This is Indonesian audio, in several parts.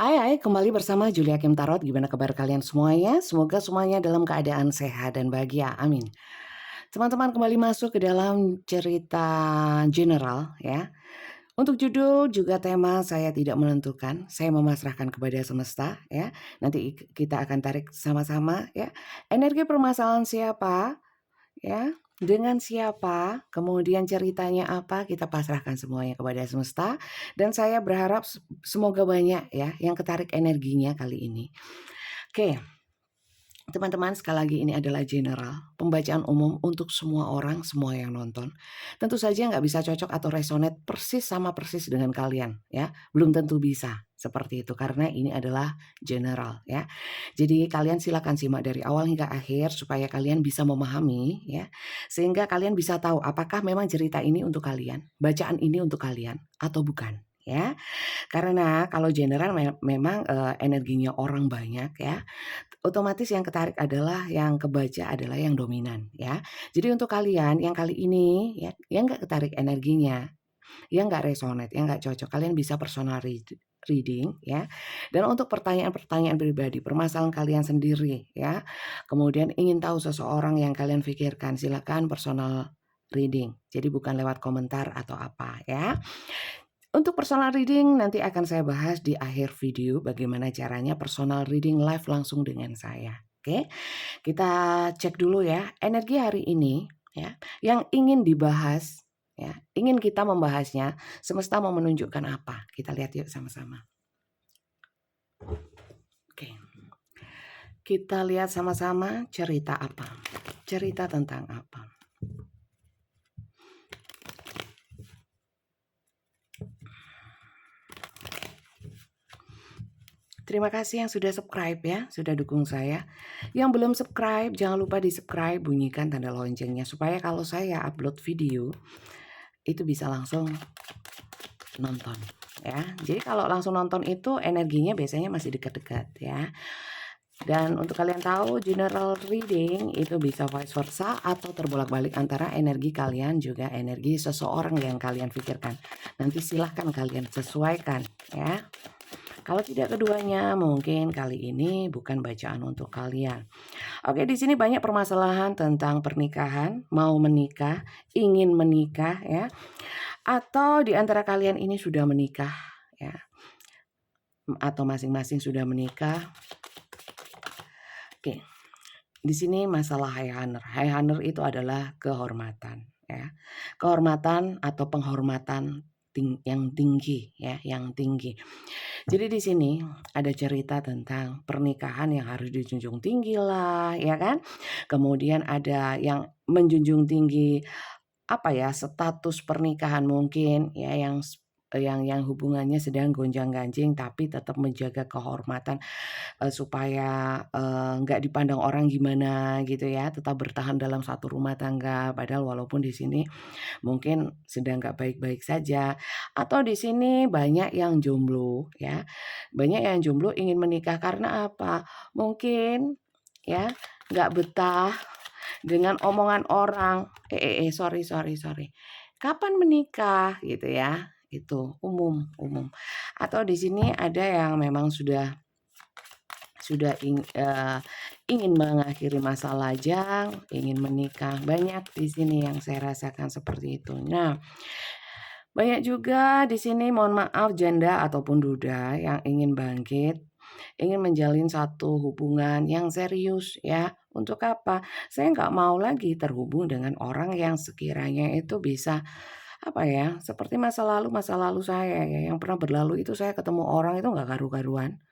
Hai, kembali bersama Julia Kim Tarot. Gimana kabar kalian semuanya? Semoga semuanya dalam keadaan sehat dan bahagia. Amin. Teman-teman kembali masuk ke dalam cerita general ya. Untuk judul juga tema saya tidak menentukan. Saya memasrahkan kepada semesta ya. Nanti kita akan tarik sama-sama ya. Energi permasalahan siapa? Ya, dengan siapa, kemudian ceritanya apa, kita pasrahkan semuanya kepada semesta dan saya berharap semoga banyak ya yang ketarik energinya kali ini. Oke, teman-teman, sekali lagi ini adalah general, pembacaan umum untuk semua orang, semua yang nonton. Tentu saja nggak bisa cocok atau resonate persis sama persis dengan kalian ya, belum tentu bisa seperti itu karena ini adalah general ya. Jadi kalian silakan simak dari awal hingga akhir supaya kalian bisa memahami ya, sehingga kalian bisa tahu apakah memang cerita ini untuk kalian, bacaan ini untuk kalian atau bukan ya. Karena kalau general memang energinya orang banyak ya, otomatis yang ketarik adalah yang kebaca adalah yang dominan ya. Jadi untuk kalian yang kali ini ya, yang nggak ketarik energinya, yang nggak resonate, yang nggak cocok, kalian bisa personal reading ya. Dan untuk pertanyaan-pertanyaan pribadi, permasalahan kalian sendiri ya. Kemudian ingin tahu seseorang yang kalian pikirkan, silakan personal reading. Jadi bukan lewat komentar atau apa ya. Untuk personal reading nanti akan saya bahas di akhir video bagaimana caranya personal reading live langsung dengan saya. Oke, kita cek dulu ya energi hari ini ya yang ingin dibahas ya, ingin kita membahasnya, semesta mau menunjukkan apa? Kita lihat yuk sama-sama. Oke. Kita lihat sama-sama cerita apa? Cerita tentang apa? Terima kasih yang sudah subscribe ya, sudah dukung saya. Yang belum subscribe, jangan lupa di-subscribe, bunyikan tanda loncengnya supaya kalau saya upload video itu bisa langsung nonton ya. Jadi kalau langsung nonton itu energinya biasanya masih dekat-dekat ya. Dan untuk kalian tahu general reading itu bisa vice versa atau terbolak-balik antara energi kalian juga energi seseorang yang kalian pikirkan. Nanti silahkan kalian sesuaikan ya. Kalau tidak keduanya, mungkin kali ini bukan bacaan untuk kalian. Oke, di sini banyak permasalahan tentang pernikahan, mau menikah, ingin menikah ya, atau di antara kalian ini sudah menikah ya, atau masing-masing sudah menikah. Oke, di sini masalah high honor. High honor itu adalah kehormatan ya, kehormatan atau penghormatan yang tinggi ya, yang tinggi. Jadi di sini ada cerita tentang pernikahan yang harus dijunjung tinggi lah, ya kan? Kemudian ada yang menjunjung tinggi apa ya, status pernikahan mungkin ya yang hubungannya sedang gonjang-ganjing tapi tetap menjaga kehormatan supaya nggak dipandang orang gimana gitu ya, tetap bertahan dalam satu rumah tangga. Padahal walaupun di sini mungkin sedang nggak baik-baik saja, atau di sini banyak yang jomblo ya, banyak yang jomblo ingin menikah karena apa? Mungkin ya nggak betah dengan omongan orang, sorry sorry sorry, kapan menikah gitu ya, itu umum umum. Atau di sini ada yang memang sudah ingin mengakhiri masa lajang, ingin menikah, banyak di sini yang saya rasakan seperti itu. Nah, banyak juga di sini mohon maaf janda ataupun duda yang ingin bangkit, ingin menjalin satu hubungan yang serius ya. Untuk apa? Saya nggak mau lagi terhubung dengan orang yang sekiranya itu bisa apa ya, seperti masa lalu saya ya, yang pernah berlalu itu saya ketemu orang itu nggak karu-karuan.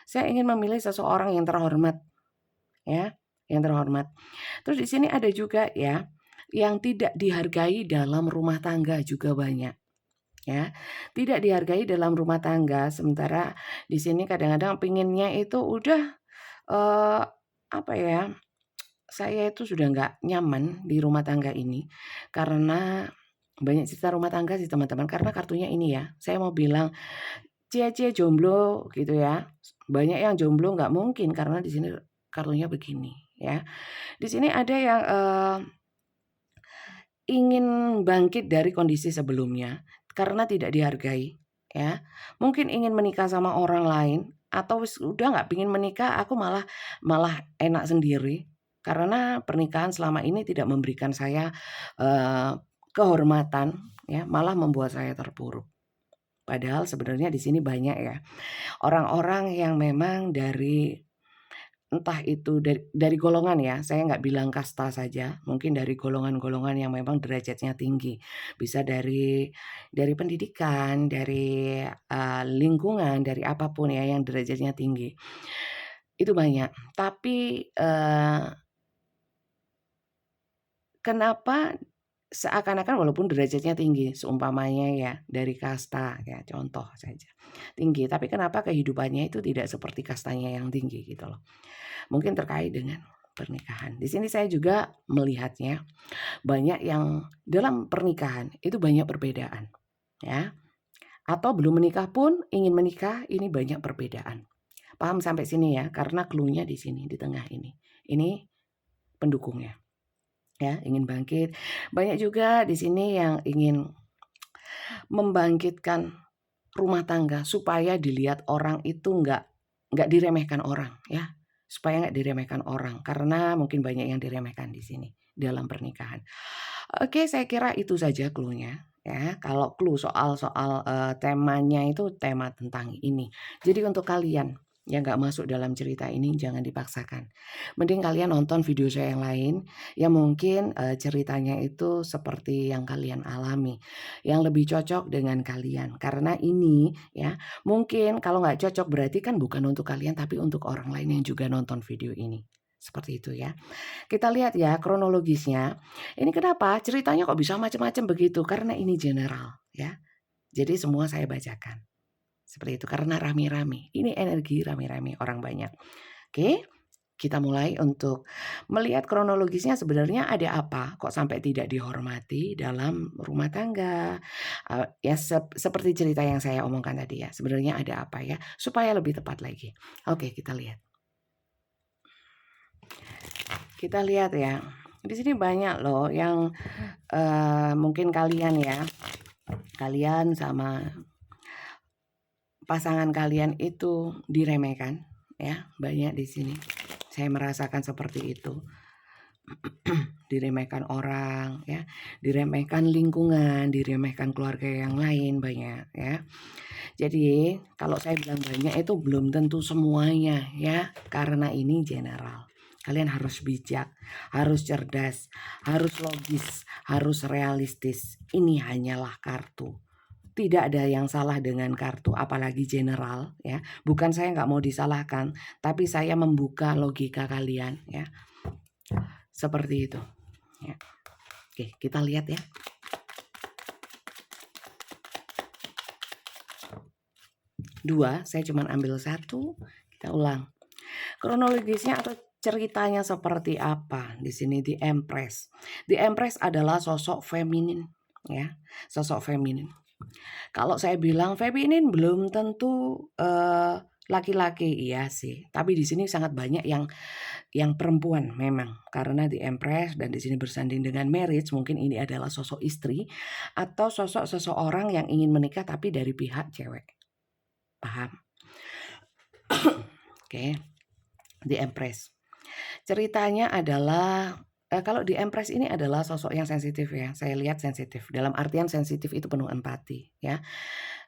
Saya ingin memilih seseorang yang terhormat ya, yang terhormat. Terus di sini ada juga ya, yang tidak dihargai dalam rumah tangga juga banyak. Ya, tidak dihargai dalam rumah tangga, sementara di sini kadang-kadang pinginnya itu udah, eee, apa ya, saya itu sudah nggak nyaman di rumah tangga ini, karena banyak cerita rumah tangga sih teman-teman, karena kartunya ini ya, saya mau bilang cie-cie jomblo gitu ya, banyak yang jomblo nggak mungkin karena di sini kartunya begini ya. Di sini ada yang, ingin bangkit dari kondisi sebelumnya karena tidak dihargai, ya. Mungkin ingin menikah sama orang lain, atau udah nggak pingin menikah, aku malah malah enak sendiri. Karena pernikahan selama ini tidak memberikan saya, kehormatan ya, malah membuat saya terpuruk. Padahal sebenarnya di sini banyak ya, orang-orang yang memang dari entah itu dari golongan ya, saya nggak bilang kasta saja, mungkin dari golongan-golongan yang memang derajatnya tinggi. Bisa dari pendidikan, dari, lingkungan, dari apapun ya yang derajatnya tinggi. Itu banyak, tapi, kenapa seakan-akan walaupun derajatnya tinggi, seumpamanya ya dari kasta ya contoh saja, tinggi, tapi kenapa kehidupannya itu tidak seperti kastanya yang tinggi gitu loh. Mungkin terkait dengan pernikahan. Di sini saya juga melihatnya banyak yang dalam pernikahan itu banyak perbedaan ya, atau belum menikah pun ingin menikah ini banyak perbedaan. Paham sampai sini ya? Karena clue-nya di sini, di tengah ini. Ini pendukungnya ya, ingin bangkit. Banyak juga di sini yang ingin membangkitkan rumah tangga supaya dilihat orang itu nggak diremehkan orang ya, supaya nggak diremehkan orang, karena mungkin banyak yang diremehkan di sini dalam pernikahan. Oke, saya kira itu saja clue-nya ya. Kalau clue soal temanya itu tema tentang ini. Jadi untuk kalian yang nggak masuk dalam cerita ini jangan dipaksakan. Mending kalian nonton video saya yang lain yang mungkin, ceritanya itu seperti yang kalian alami, yang lebih cocok dengan kalian. Karena ini ya, mungkin kalau nggak cocok berarti kan bukan untuk kalian tapi untuk orang lain yang juga nonton video ini. Seperti itu ya. Kita lihat ya kronologisnya. Ini kenapa ceritanya kok bisa macam-macam begitu? Karena ini general ya. Jadi semua saya bacakan. Seperti itu karena rame-rame. Ini energi rame-rame orang banyak. Oke, kita mulai untuk melihat kronologisnya sebenarnya ada apa kok sampai tidak dihormati dalam rumah tangga. Ya seperti cerita yang saya omongkan tadi ya. Sebenarnya ada apa ya? Supaya lebih tepat lagi. Oke, kita lihat. Kita lihat ya. Di sini banyak loh yang mungkin kalian ya. Kalian sama pasangan kalian itu diremehkan ya, banyak di sini. Saya merasakan seperti itu. Diremehkan orang ya, diremehkan lingkungan, diremehkan keluarga yang lain banyak ya. Jadi kalau saya bilang banyak itu belum tentu semuanya ya, karena ini general. Kalian harus bijak, harus cerdas, harus logis, harus realistis. Ini hanyalah kartu. Tidak ada yang salah dengan kartu, apalagi general ya. Bukan saya nggak mau disalahkan, tapi saya membuka logika kalian ya. Seperti itu. Ya. Oke, kita lihat ya. Dua, saya cuma ambil satu. Kita ulang. Kronologisnya atau ceritanya seperti apa? Di sini di Empress. Di Empress adalah sosok feminin ya, sosok feminin. Kalau saya bilang feminin belum tentu laki-laki, iya sih. Tapi di sini sangat banyak yang perempuan memang, karena di Empress dan di sini bersanding dengan marriage, mungkin ini adalah sosok istri atau sosok seseorang yang ingin menikah tapi dari pihak cewek. Paham? Oke. Di Empress. Ceritanya adalah kalau di Empress ini adalah sosok yang sensitif ya. Saya lihat sensitif. Dalam artian sensitif itu penuh empati ya.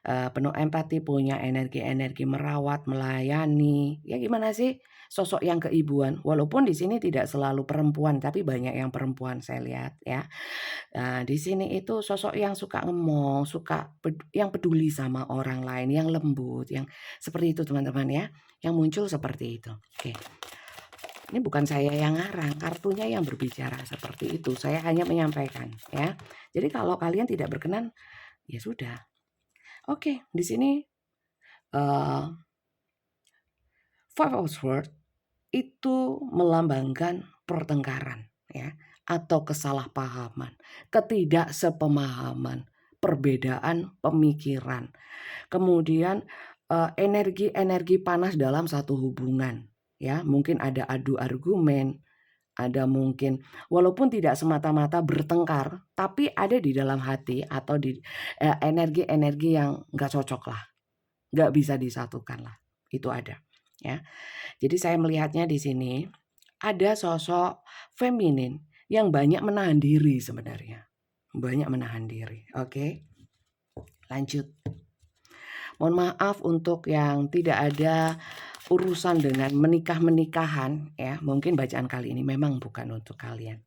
Penuh empati, punya energi-energi merawat, melayani. Ya gimana sih sosok yang keibuan? Walaupun di sini tidak selalu perempuan, tapi banyak yang perempuan saya lihat ya. Di sini itu sosok yang suka ngomong, suka yang peduli sama orang lain, yang lembut, yang seperti itu teman-teman ya. Yang muncul seperti itu. Oke. Ini bukan saya yang ngarang, kartunya yang berbicara seperti itu. Saya hanya menyampaikan ya. Jadi kalau kalian tidak berkenan, ya sudah. Oke, di sini Five of Swords itu melambangkan pertengkaran ya, atau kesalahpahaman, ketidaksepemahaman, perbedaan pemikiran. Kemudian energi-energi panas dalam satu hubungan ya, mungkin ada adu argumen, ada mungkin walaupun tidak semata-mata bertengkar, tapi ada di dalam hati atau di energi-energi yang nggak cocok lah, nggak bisa disatukan lah. itu ada, ya. Jadi saya melihatnya di sini ada sosok feminin yang banyak menahan diri sebenarnya. Banyak menahan diri. Oke. Lanjut. Mohon maaf untuk yang tidak ada urusan dengan menikah-menikahan ya. Mungkin bacaan kali ini memang bukan untuk kalian.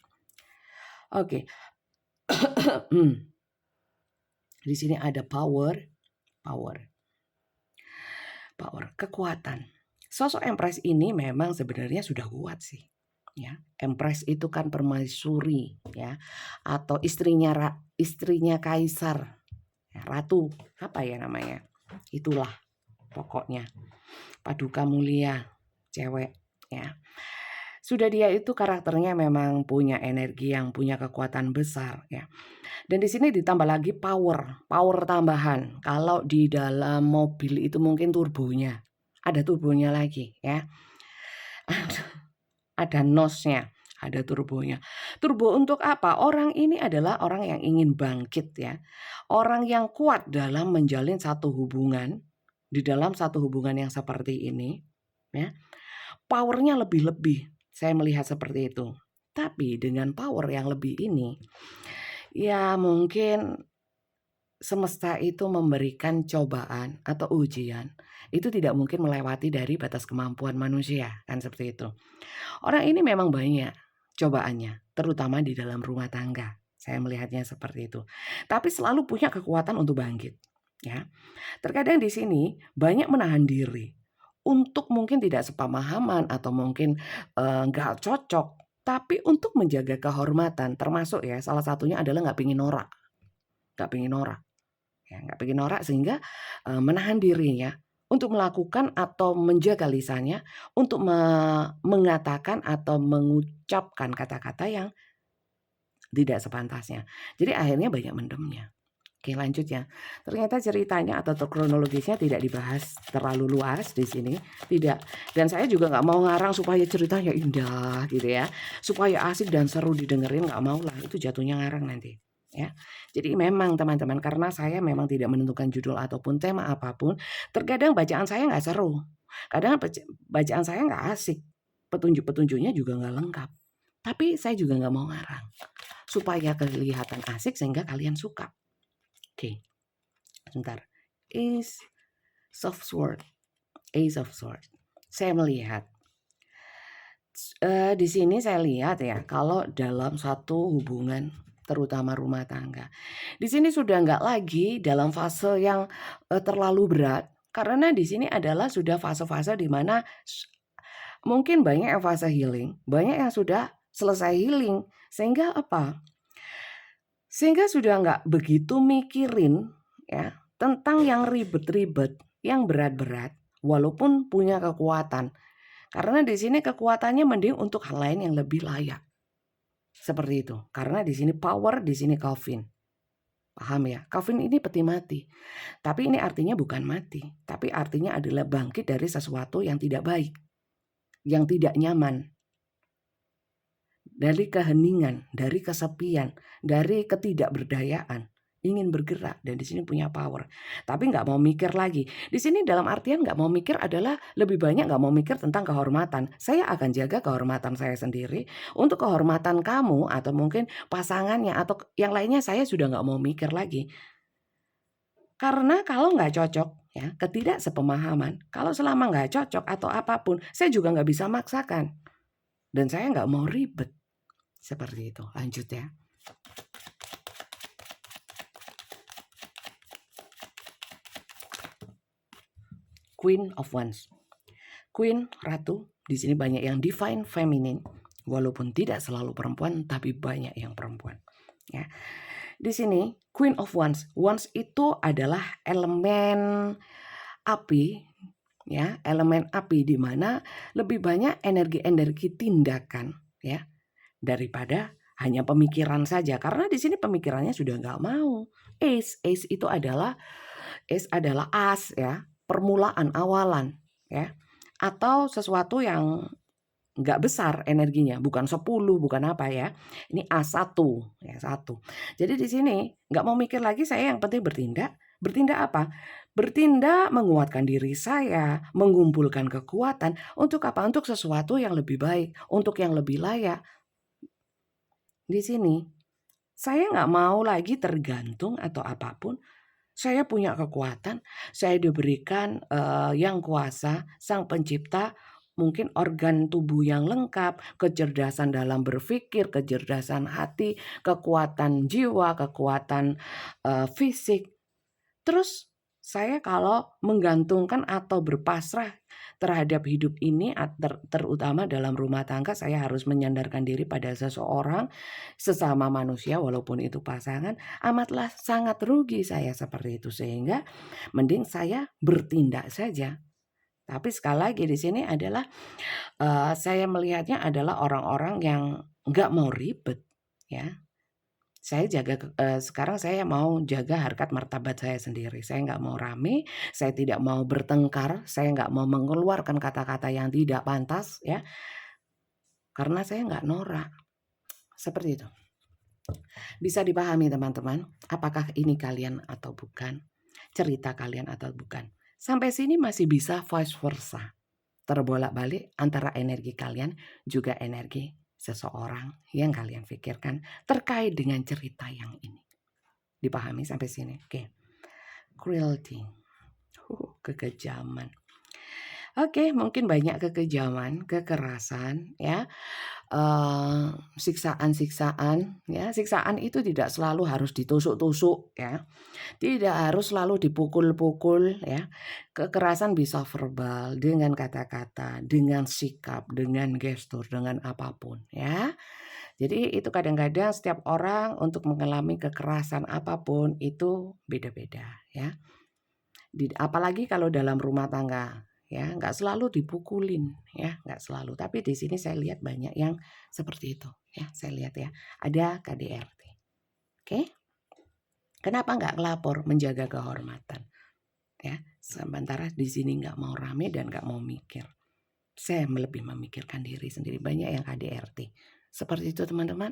Oke. Di sini ada power, kekuatan. Sosok Empress ini memang sebenarnya sudah kuat sih. Ya, Empress itu kan permaisuri ya, atau istrinya kaisar, ya, ratu, apa ya namanya? Itulah pokoknya. Paduka mulia, cewek ya. Sudah dia itu karakternya memang punya energi yang punya kekuatan besar ya. Dan di sini ditambah lagi power tambahan. Kalau di dalam mobil itu mungkin turbonya, ada turbonya lagi ya. Ada nosnya, ada turbonya. Turbo untuk apa? Orang ini adalah orang yang ingin bangkit ya. Orang yang kuat dalam menjalin satu hubungan, di dalam satu hubungan yang seperti ini ya. Powernya lebih-lebih, saya melihat seperti itu. Tapi dengan power yang lebih ini, ya mungkin semesta itu memberikan cobaan atau ujian. Itu tidak mungkin melewati dari batas kemampuan manusia, kan seperti itu. Orang ini memang banyak cobaannya, terutama di dalam rumah tangga. Saya melihatnya seperti itu. Tapi selalu punya kekuatan untuk bangkit, ya. Terkadang di sini banyak menahan diri untuk mungkin tidak sepemahaman atau mungkin nggak cocok, tapi untuk menjaga kehormatan, termasuk ya salah satunya adalah nggak pengen norak, ya nggak pengen norak sehingga menahan dirinya untuk melakukan atau menjaga lisannya untuk mengatakan atau mengucapkan kata-kata yang tidak sepantasnya. Jadi akhirnya banyak mendemnya. Oke, lanjut ya. Ternyata ceritanya atau kronologisnya tidak dibahas terlalu luas di sini, tidak. Dan saya juga nggak mau ngarang supaya ceritanya indah gitu ya, supaya asik dan seru didengerin, nggak mau lah. Itu jatuhnya ngarang nanti. Ya, jadi memang teman-teman karena saya memang tidak menentukan judul ataupun tema apapun, terkadang bacaan saya nggak seru, kadang bacaan saya nggak asik, petunjuk-petunjuknya juga nggak lengkap. Tapi saya juga nggak mau ngarang supaya kelihatan asik sehingga kalian suka. Oke, sebentar. Ace of Sword. Saya melihat di sini saya lihat ya kalau dalam satu hubungan terutama rumah tangga. Di sini sudah nggak lagi dalam fase yang terlalu berat karena di sini adalah sudah fase-fase di mana mungkin banyak yang fase healing, banyak yang sudah selesai healing sehingga apa? Sehingga sudah nggak begitu mikirin ya tentang yang ribet-ribet, yang berat-berat, walaupun punya kekuatan. Karena di sini kekuatannya mending untuk hal lain yang lebih layak. Seperti itu. Karena di sini power, di sini Calvin. Paham ya? Calvin ini peti mati. Tapi ini artinya bukan mati, tapi artinya adalah bangkit dari sesuatu yang tidak baik, yang tidak nyaman. Dari keheningan, dari kesepian, dari ketidakberdayaan, ingin bergerak dan di sini punya power. Tapi nggak mau mikir lagi. Di sini dalam artian nggak mau mikir adalah lebih banyak nggak mau mikir tentang kehormatan. Saya akan jaga kehormatan saya sendiri. Untuk kehormatan kamu atau mungkin pasangannya atau yang lainnya saya sudah nggak mau mikir lagi. Karena kalau nggak cocok ya, ketidaksepemahaman, kalau selama nggak cocok atau apapun, saya juga nggak bisa maksakan. Dan saya nggak mau ribet. Seperti itu. Lanjut ya. Queen of Wands. Queen, ratu. Di sini banyak yang divine feminine. Walaupun tidak selalu perempuan, tapi banyak yang perempuan. Ya. Di sini Queen of Wands. Wands itu adalah elemen api, ya, elemen api di mana lebih banyak energi-energi tindakan, ya, daripada hanya pemikiran saja. Karena di sini pemikirannya sudah nggak mau. Ace itu adalah as ya, permulaan, awalan, ya, atau sesuatu yang nggak besar energinya, bukan 10, bukan apa ya. Ini A1 ya, 1. Jadi di sini nggak mau mikir lagi, saya yang penting bertindak, Bertindak apa? Bertindak menguatkan diri saya, mengumpulkan kekuatan, untuk apa? Untuk sesuatu yang lebih baik, untuk yang lebih layak. Di sini, saya nggak mau lagi tergantung atau apapun. Saya punya kekuatan, saya diberikan, Yang Kuasa, Sang Pencipta, mungkin organ tubuh yang lengkap, kecerdasan dalam berpikir, kecerdasan hati, kekuatan jiwa, kekuatan, fisik. Terus saya kalau menggantungkan atau berpasrah terhadap hidup ini terutama dalam rumah tangga, saya harus menyandarkan diri pada seseorang, sesama manusia walaupun itu pasangan, amatlah sangat rugi saya seperti itu. Sehingga mending saya bertindak saja. Tapi sekali lagi di sini adalah, saya melihatnya adalah orang-orang yang nggak mau ribet, ya. Sekarang saya mau jaga harkat martabat saya sendiri. Saya nggak mau rame, saya tidak mau bertengkar, saya nggak mau mengeluarkan kata-kata yang tidak pantas, ya, karena saya nggak norak. Seperti itu. Bisa dipahami teman-teman, apakah ini kalian atau bukan? Cerita kalian atau bukan? Sampai sini masih bisa vice versa. Terbolak-balik antara energi kalian juga energi seseorang yang kalian pikirkan terkait dengan cerita yang ini. Dipahami sampai sini? Oke. Cruelty. Kekejaman. Oke, mungkin banyak kekejaman, kekerasan, ya. Siksaan-siksaan, ya. Siksaan itu tidak selalu harus ditusuk-tusuk, ya. Tidak harus selalu dipukul-pukul, ya. Kekerasan bisa verbal, dengan kata-kata, dengan sikap, dengan gestur, dengan apapun, ya. Jadi itu kadang-kadang setiap orang untuk mengalami kekerasan apapun itu beda-beda, ya. Apalagi kalau dalam rumah tangga, ya, nggak selalu dipukulin, ya, nggak selalu. Tapi di sini saya lihat banyak yang seperti itu, ya, saya lihat ya, ada KDRT. Oke, kenapa nggak ngelapor, menjaga kehormatan, ya, sementara di sini nggak mau rame dan nggak mau mikir. Saya lebih memikirkan diri sendiri, banyak yang KDRT. Seperti itu teman-teman.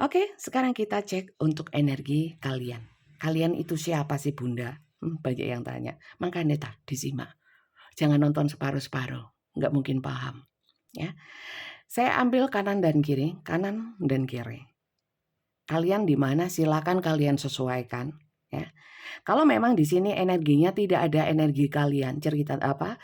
Oke, sekarang kita cek untuk energi kalian. Kalian itu siapa sih Bunda? Banyak yang tanya. Makanya disimak. Jangan nonton separuh-separuh. Nggak mungkin paham. Ya. Saya ambil kanan dan kiri. Kanan dan kiri. Kalian di mana? Silakan kalian sesuaikan. Ya. Kalau memang di sini energinya tidak ada energi kalian. Cerita apa?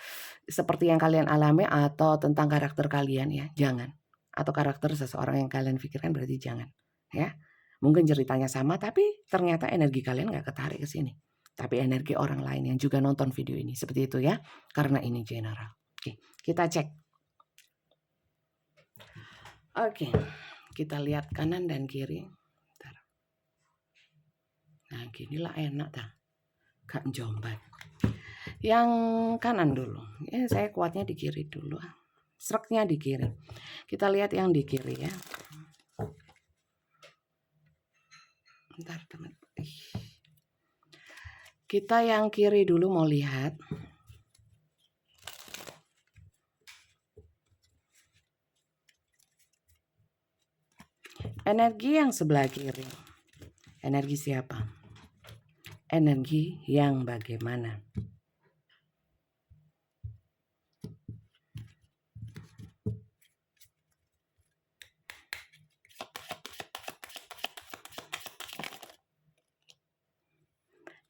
Seperti yang kalian alami atau tentang karakter kalian, ya. Jangan. Atau karakter seseorang yang kalian pikirkan berarti jangan, ya. Mungkin ceritanya sama tapi ternyata energi kalian nggak ketarik ke sini. Tapi energi orang lain yang juga nonton video ini seperti itu, ya. Karena ini general. Oke, kita cek. Oke, kita lihat kanan dan kiri. Bentar. Nah, ginilah enak dah. Gak jombat. Yang kanan dulu. Ya, saya kuatnya di kiri dulu. Sreknya di kiri. Kita lihat yang di kiri, ya. Bentar, teman. Kita yang kiri dulu mau lihat. Energi yang sebelah kiri. Energi siapa? Energi yang bagaimana?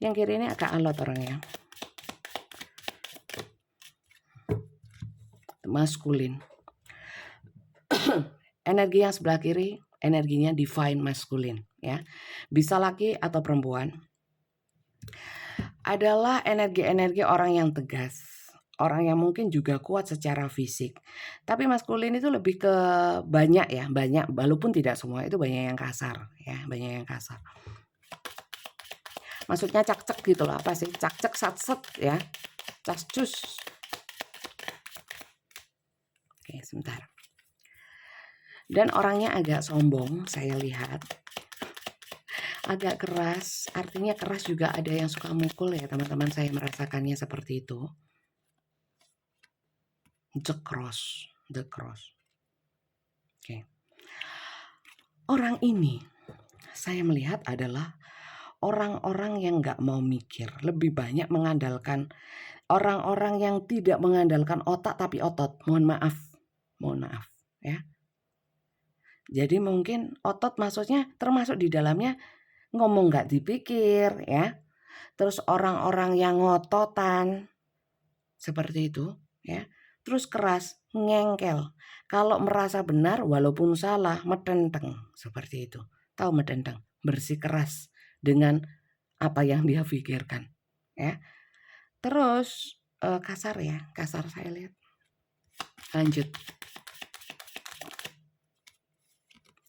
Yang kiri ini agak alot orangnya. Maskulin. Energi yang sebelah kiri, energinya divine maskulin, ya. Bisa laki atau perempuan. Adalah energi-energi orang yang tegas. Orang yang mungkin juga kuat secara fisik. Tapi maskulin itu lebih ke banyak, ya, banyak, walaupun tidak semua itu banyak yang kasar, ya, banyak yang kasar. Maksudnya cak-cek gitu loh, apa sih? Cak-cek sat-set, ya. Cas-cus. Oke, sebentar. Dan orangnya agak sombong, saya lihat. Agak keras, artinya keras juga ada yang suka mukul, ya teman-teman, saya merasakannya seperti itu. The cross. Oke. Orang ini saya melihat adalah orang-orang yang nggak mau mikir, lebih banyak mengandalkan orang-orang yang tidak mengandalkan otak tapi otot. Mohon maaf ya. Jadi mungkin otot maksudnya termasuk di dalamnya ngomong nggak dipikir ya. Terus orang-orang yang ngototan seperti itu ya. Terus keras, ngengkel. Kalau merasa benar walaupun salah, medenteng seperti itu. Tahu medenteng? Bersikeras dengan apa yang dia pikirkan ya. Terus kasar ya, kasar saya lihat. Lanjut.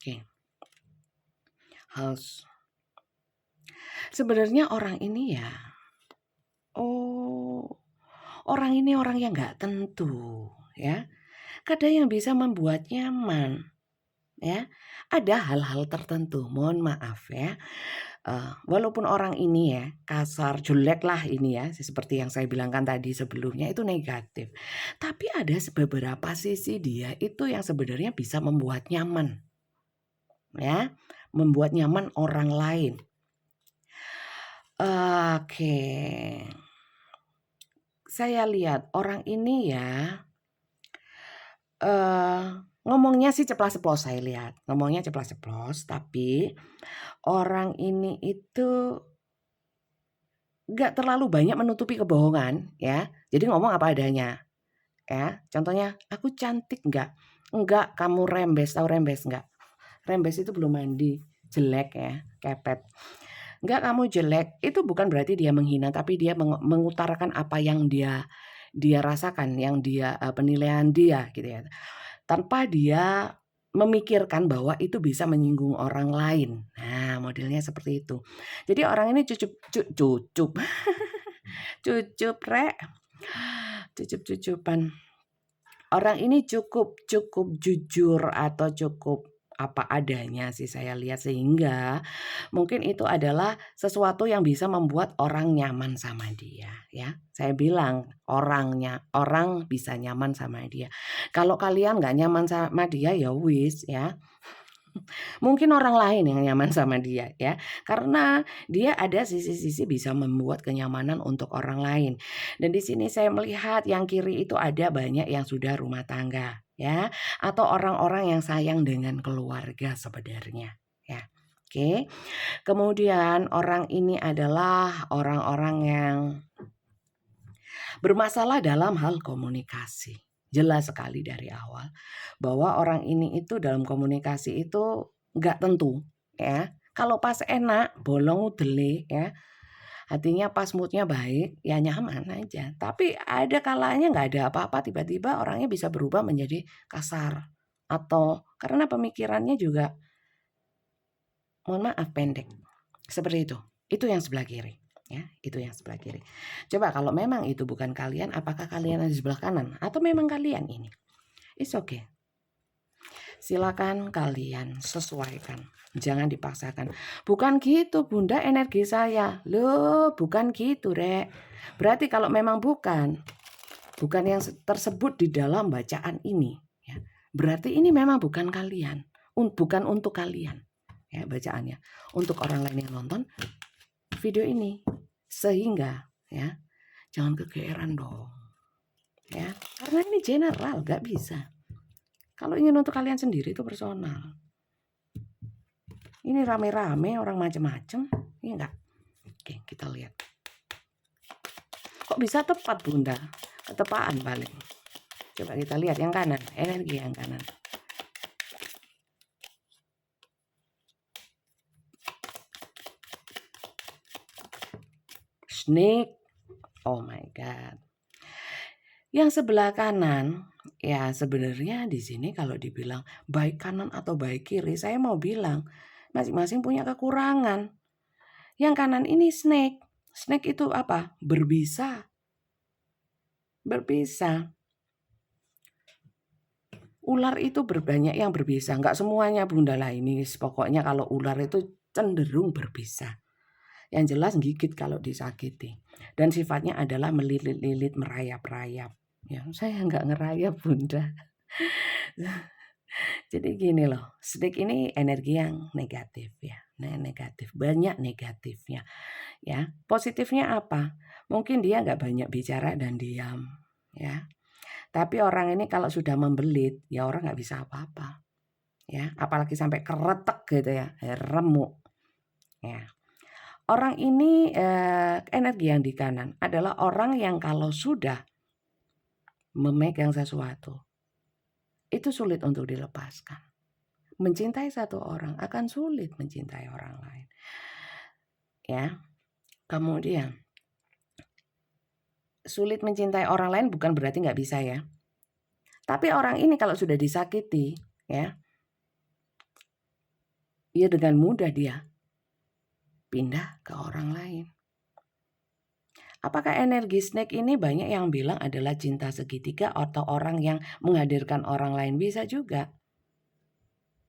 Oke. House. Sebenarnya orang ini ya, orang ini orang yang nggak tentu ya. Kadang yang bisa membuat nyaman ya. Ada hal-hal tertentu, mohon maaf ya. Walaupun orang ini ya kasar, jelek lah ini ya, seperti yang saya bilangkan tadi sebelumnya itu negatif. Tapi ada beberapa sisi dia itu yang sebenarnya bisa membuat nyaman. Ya, membuat nyaman orang lain. Oke. Saya lihat orang ini ya ngomongnya sih ceplas-ceplos saya lihat. Ngomongnya ceplas-ceplos, tapi orang ini itu nggak terlalu banyak menutupi kebohongan ya. Jadi ngomong apa adanya ya. Contohnya, "Aku cantik nggak?" "Enggak, kamu rembes." Tahu rembes nggak? Rembes itu belum mandi, jelek ya, kepet. "Enggak, kamu jelek." Itu bukan berarti dia menghina, tapi dia mengutarakan apa yang dia rasakan, yang dia penilaian dia gitu ya. Tanpa dia memikirkan bahwa itu bisa menyinggung orang lain. Nah, modelnya seperti itu. Jadi orang ini cucup rek. Cucup-cucupan. Orang ini cukup jujur atau cukup apa adanya sih saya lihat, sehingga mungkin itu adalah sesuatu yang bisa membuat orang nyaman sama dia ya. Saya bilang orang bisa nyaman sama dia. Kalau kalian nggak nyaman sama dia ya wis ya. Mungkin orang lain yang nyaman sama dia ya. Karena dia ada sisi-sisi bisa membuat kenyamanan untuk orang lain. Dan di sini saya melihat yang kiri itu ada banyak yang sudah rumah tangga ya, atau orang-orang yang sayang dengan keluarga sebenarnya ya. Oke. Kemudian orang ini adalah orang-orang yang bermasalah dalam hal komunikasi. Jelas sekali dari awal bahwa orang ini itu dalam komunikasi itu nggak tentu ya. Kalau pas enak bolong udele ya, artinya pas moodnya baik ya nyaman aja. Tapi ada kalanya nggak ada apa-apa tiba-tiba orangnya bisa berubah menjadi kasar. Atau karena pemikirannya juga mohon maaf pendek. Seperti itu. Itu yang sebelah kiri. Ya, itu yang sebelah kiri. Coba kalau memang itu bukan kalian, apakah kalian ada di sebelah kanan? Atau memang kalian ini? It's okay. Silakan kalian sesuaikan. Jangan dipaksakan. Bukan gitu bunda energi saya. Loh bukan gitu rek. Berarti kalau memang bukan yang tersebut di dalam bacaan ini. Ya, berarti ini memang bukan kalian. Bukan untuk kalian. Ya, bacaannya. Untuk orang lain yang nonton video ini. Sehingga ya jangan kegeeran dong ya, karena ini general gak bisa. Kalau ingin untuk kalian sendiri itu personal. Ini rame-rame orang macam-macam, ini enggak. Oke, kita lihat. Kok bisa tepat bunda? Ketepaan paling. Coba kita lihat yang kanan, energi yang kanan. Snake. Oh my god. Yang sebelah kanan, ya sebenarnya di sini kalau dibilang baik kanan atau baik kiri, saya mau bilang masing-masing punya kekurangan. Yang kanan ini snake. Snake itu apa? Berbisa. Ular itu berbanyak yang berbisa. Enggak semuanya bunda lah ini. Pokoknya kalau ular itu cenderung berbisa. Yang jelas gigit kalau disakiti. Dan sifatnya adalah melilit-lilit, merayap-rayap. Ya, saya enggak ngerayap bunda. Jadi gini loh, snake ini energi yang negatif ya. Nah, negatif, banyak negatifnya ya. Positifnya apa? Mungkin dia nggak banyak bicara dan diam ya. Tapi orang ini kalau sudah membelit, ya orang nggak bisa apa-apa ya. Apalagi sampai keretek gitu ya, remuk ya. Orang ini energi yang di kanan adalah orang yang kalau sudah memegang sesuatu itu sulit untuk dilepaskan. Mencintai satu orang akan sulit mencintai orang lain. Ya. Kemudian sulit mencintai orang lain bukan berarti nggak bisa ya. Tapi orang ini kalau sudah disakiti ya, ya dengan mudah dia pindah ke orang lain. Apakah energi snake ini banyak yang bilang adalah cinta segitiga atau orang yang menghadirkan orang lain? Bisa juga.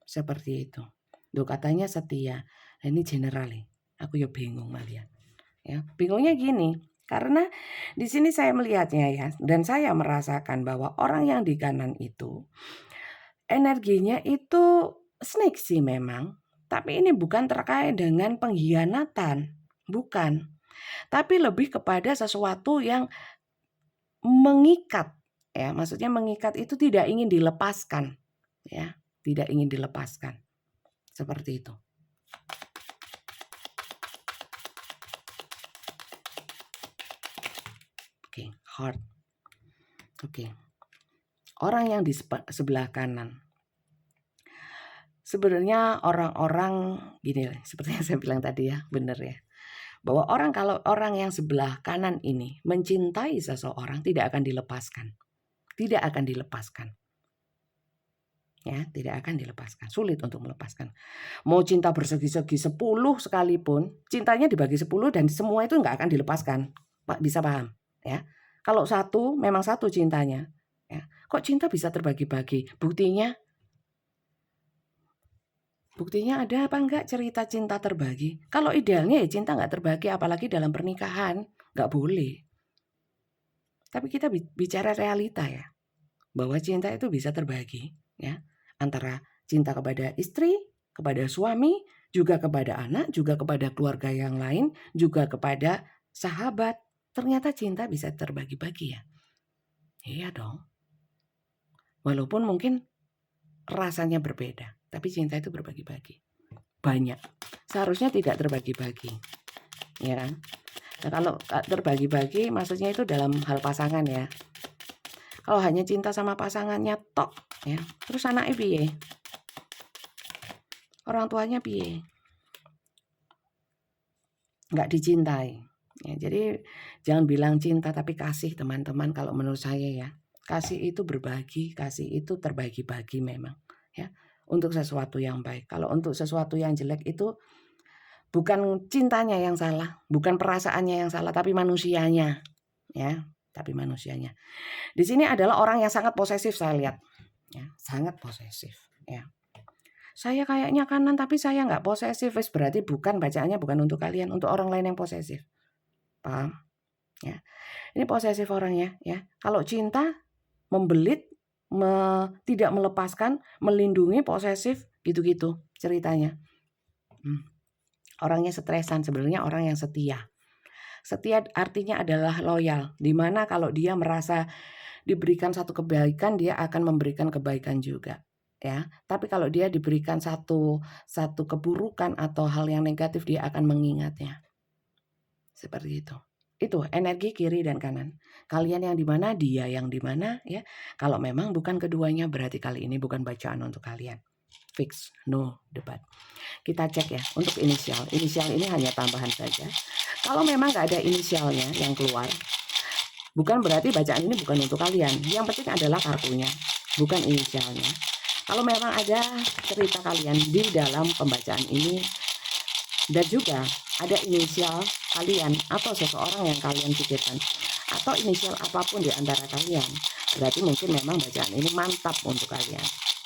Seperti itu. Duh katanya setia. Nah, ini general nih. Aku ya bingung malian. Ya, bingungnya gini, karena di sini saya melihatnya ya, dan saya merasakan bahwa orang yang di kanan itu energinya itu snake sih memang, tapi ini bukan terkait dengan pengkhianatan, bukan. Tapi lebih kepada sesuatu yang mengikat ya, maksudnya mengikat itu tidak ingin dilepaskan ya, tidak ingin dilepaskan. Seperti itu. Oke, heart. Oke. Orang yang di sebelah kanan. Sebenarnya orang-orang gini, seperti yang saya bilang tadi ya, benar ya. Bahwa kalau orang yang sebelah kanan ini mencintai seseorang tidak akan dilepaskan. Tidak akan dilepaskan. Ya, tidak akan dilepaskan. Sulit untuk melepaskan. Mau cinta bersegi-segi 10 sekalipun, cintanya dibagi 10 dan semua itu nggak akan dilepaskan. Pak bisa paham ya. Kalau satu memang satu cintanya. Ya. Kok cinta bisa terbagi-bagi? Buktinya ada apa enggak cerita cinta terbagi? Kalau idealnya ya cinta nggak terbagi, apalagi dalam pernikahan. Nggak boleh. Tapi kita bicara realita ya. Bahwa cinta itu bisa terbagi ya. Antara cinta kepada istri, kepada suami, juga kepada anak, juga kepada keluarga yang lain, juga kepada sahabat. Ternyata cinta bisa terbagi-bagi ya. Iya dong. Walaupun mungkin rasanya berbeda, tapi cinta itu berbagi-bagi. Banyak. Seharusnya tidak terbagi-bagi. Ya kan? Nah, kalau terbagi-bagi maksudnya itu dalam hal pasangan ya. Kalau hanya cinta sama pasangannya tok ya. Terus anaknya piye? Orang tuanya piye? Nggak dicintai. Ya, jadi jangan bilang cinta tapi kasih teman-teman kalau menurut saya ya. Kasih itu berbagi, kasih itu terbagi-bagi memang ya. Untuk sesuatu yang baik. Kalau untuk sesuatu yang jelek itu bukan cintanya yang salah, bukan perasaannya yang salah, tapi manusianya ya, tapi manusianya. Di sini adalah orang yang sangat posesif saya lihat. Ya, sangat posesif ya. Saya kayaknya kanan tapi saya nggak posesif, berarti bukan bacaannya bukan untuk kalian, untuk orang lain yang posesif. Paham? Ya. Ini posesif orangnya ya. Kalau cinta membelit, tidak melepaskan, melindungi, posesif gitu-gitu ceritanya. Orangnya stresan, sebenarnya orang yang setia. Setia artinya adalah loyal, dimana kalau dia merasa diberikan satu kebaikan, dia akan memberikan kebaikan juga. Ya, tapi kalau dia diberikan satu keburukan atau hal yang negatif, dia akan mengingatnya. Seperti itu. Itu energi kiri dan kanan. Kalian yang di mana, dia yang di mana ya. Kalau memang bukan keduanya, berarti kali ini bukan bacaan untuk kalian. Fix, no debat. Kita cek ya untuk inisial. Inisial ini hanya tambahan saja. Kalau memang nggak ada inisialnya yang keluar, bukan berarti bacaan ini bukan untuk kalian. Yang penting adalah kartunya, bukan inisialnya. Kalau memang ada cerita kalian di dalam pembacaan ini dan juga ada inisial kalian atau seseorang yang kalian pikirkan atau inisial apapun di antara kalian, berarti mungkin memang bacaan ini mantap untuk kalian.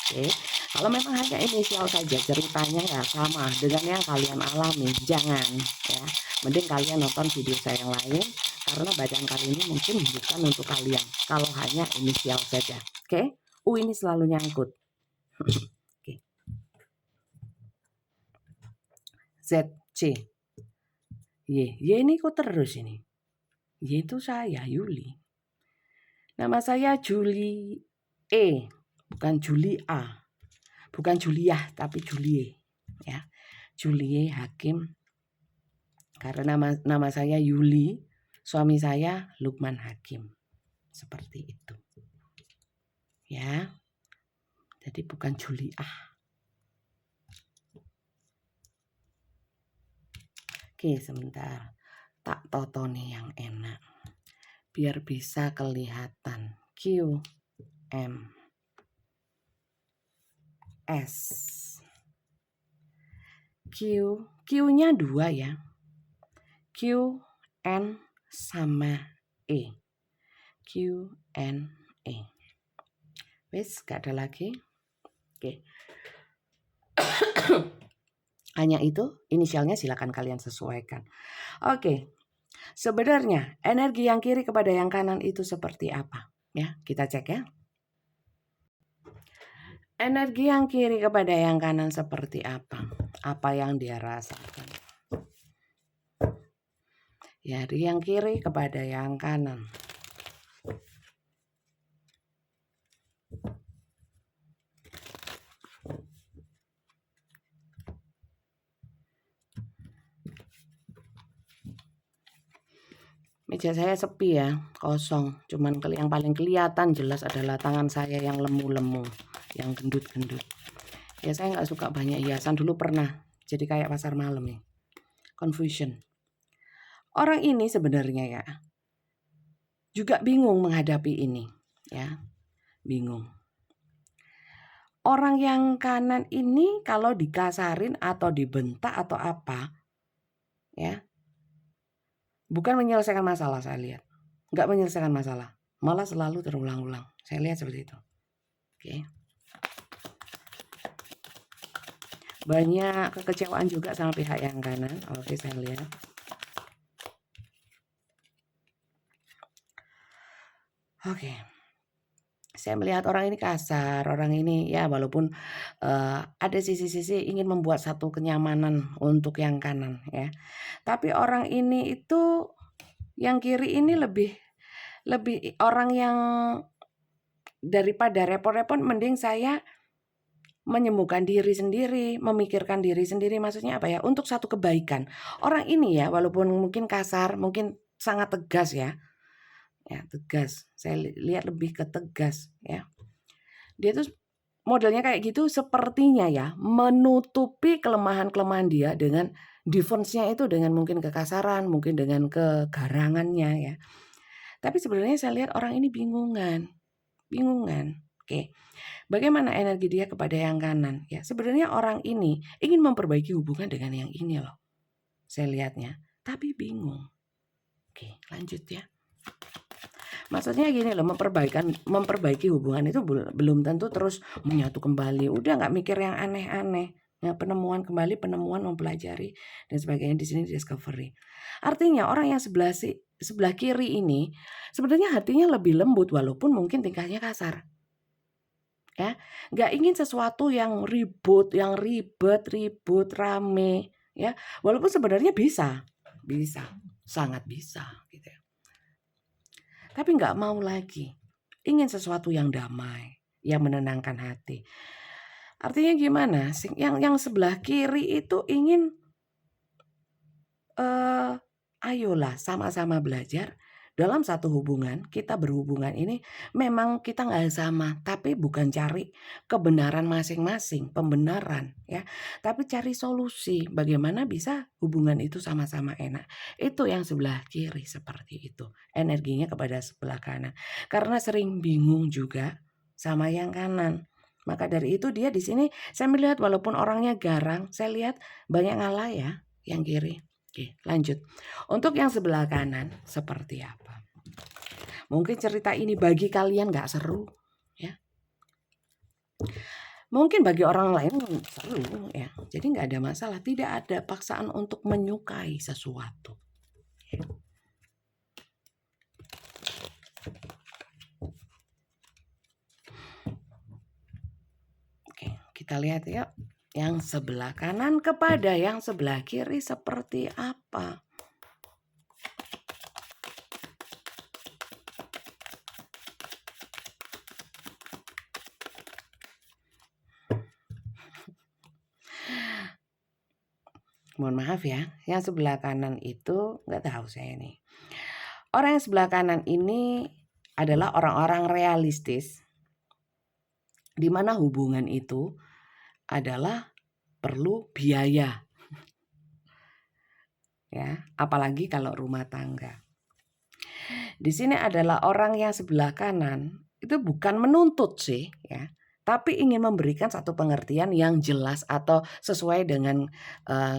Oke, kalau memang hanya inisial saja ceritanya ya sama dengan yang kalian alami, jangan ya. Mending kalian nonton video saya yang lain karena bacaan kali ini mungkin bukan untuk kalian kalau hanya inisial saja. Oke, ini selalu nyangkut. Oke. Z, C. Y ini kok terus ini? Y itu saya, Yuli. Nama saya Julie E, bukan Julie A. Bukan Juliah, tapi Julie. Ya. Julie Hakim. Karena nama saya Yuli, suami saya Lukman Hakim. Seperti itu. Ya. Jadi bukan Juliah. Oke, sebentar. Tak totoni yang enak. Biar bisa kelihatan. Q, M, S. Q-nya 2 ya. Q, N, sama E. Q, N, E. Wis, gak ada lagi. Oke. Hanya itu, inisialnya silakan kalian sesuaikan. Oke. Sebenarnya energi yang kiri kepada yang kanan itu seperti apa? Ya, kita cek ya. Energi yang kiri kepada yang kanan seperti apa? Apa yang dia rasakan? Ya, yang kiri kepada yang kanan. Meja saya sepi ya, kosong. Cuman yang paling kelihatan jelas adalah tangan saya yang lemu-lemu, yang gendut-gendut. Ya saya nggak suka banyak hiasan, dulu pernah jadi kayak pasar malam nih. Confusion. Orang ini sebenarnya ya juga bingung menghadapi ini, ya. Bingung. Orang yang kanan ini kalau dikasarin atau dibentak atau apa, ya, bukan menyelesaikan masalah saya lihat. Nggak menyelesaikan masalah, malah selalu terulang-ulang. Saya lihat seperti itu. Oke. Banyak kekecewaan juga sama pihak yang kanan. Oke, saya lihat. Oke. Saya melihat orang ini kasar, orang ini ya walaupun ada sisi-sisi ingin membuat satu kenyamanan untuk yang kanan ya. Tapi orang ini itu yang kiri ini lebih orang yang daripada repot-repot mending saya menyembuhkan diri sendiri, memikirkan diri sendiri, maksudnya apa ya? Untuk satu kebaikan. Orang ini ya walaupun mungkin kasar, mungkin sangat tegas ya. Ya, tegas. Saya lihat lebih ke tegas ya. Dia tuh modelnya kayak gitu sepertinya ya menutupi kelemahan-kelemahan dia dengan defense-nya itu dengan mungkin kekasaran, mungkin dengan kegarangannya ya. Tapi sebenarnya saya lihat orang ini bingungan. Oke. Bagaimana energi dia kepada yang kanan? Ya, sebenarnya orang ini ingin memperbaiki hubungan dengan yang ini loh. Saya lihatnya, tapi bingung. Oke, lanjut ya. Maksudnya gini loh, memperbaiki hubungan itu belum tentu terus menyatu kembali. Udah nggak mikir yang aneh-aneh. Ya, penemuan kembali, penemuan mempelajari dan sebagainya, di sini discovery. Artinya orang yang sebelah kiri ini sebenarnya hatinya lebih lembut walaupun mungkin tingkahnya kasar. Ya, nggak ingin sesuatu yang ribut, yang ribet, rame, ya. Walaupun sebenarnya bisa, sangat bisa, gitu ya. Tapi nggak mau lagi, ingin sesuatu yang damai, yang menenangkan hati. Artinya gimana? Yang sebelah kiri itu ingin, ayolah sama-sama belajar. Dalam satu hubungan, kita berhubungan ini memang kita nggak sama, tapi bukan cari kebenaran masing-masing, pembenaran ya, tapi cari solusi bagaimana bisa hubungan itu sama-sama enak. Itu yang sebelah kiri seperti itu, energinya kepada sebelah kanan. Karena sering bingung juga sama yang kanan. Maka dari itu dia di sini saya melihat walaupun orangnya garang, saya lihat banyak ngalah ya yang kiri. Oke, lanjut. Untuk yang sebelah kanan seperti apa? Mungkin cerita ini bagi kalian gak seru ya. Mungkin bagi orang lain seru ya. Jadi gak ada masalah. Tidak ada paksaan untuk menyukai sesuatu. Oke. Kita lihat yuk, yang sebelah kanan kepada yang sebelah kiri seperti apa? Mohon maaf ya, yang sebelah kanan itu nggak tahu saya nih. Orang yang sebelah kanan ini adalah orang-orang realistis, di mana hubungan itu adalah perlu biaya, ya, apalagi kalau rumah tangga. Di sini adalah orang yang sebelah kanan itu bukan menuntut sih, ya, tapi ingin memberikan satu pengertian yang jelas atau sesuai dengan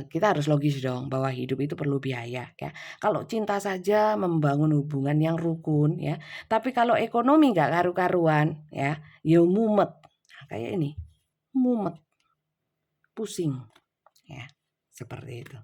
kita harus logis dong bahwa hidup itu perlu biaya, ya. Kalau cinta saja membangun hubungan yang rukun, ya, tapi kalau ekonomi nggak karu-karuan, ya mumet. Nah, kayak ini, mumet, pusing, ya, seperti itu.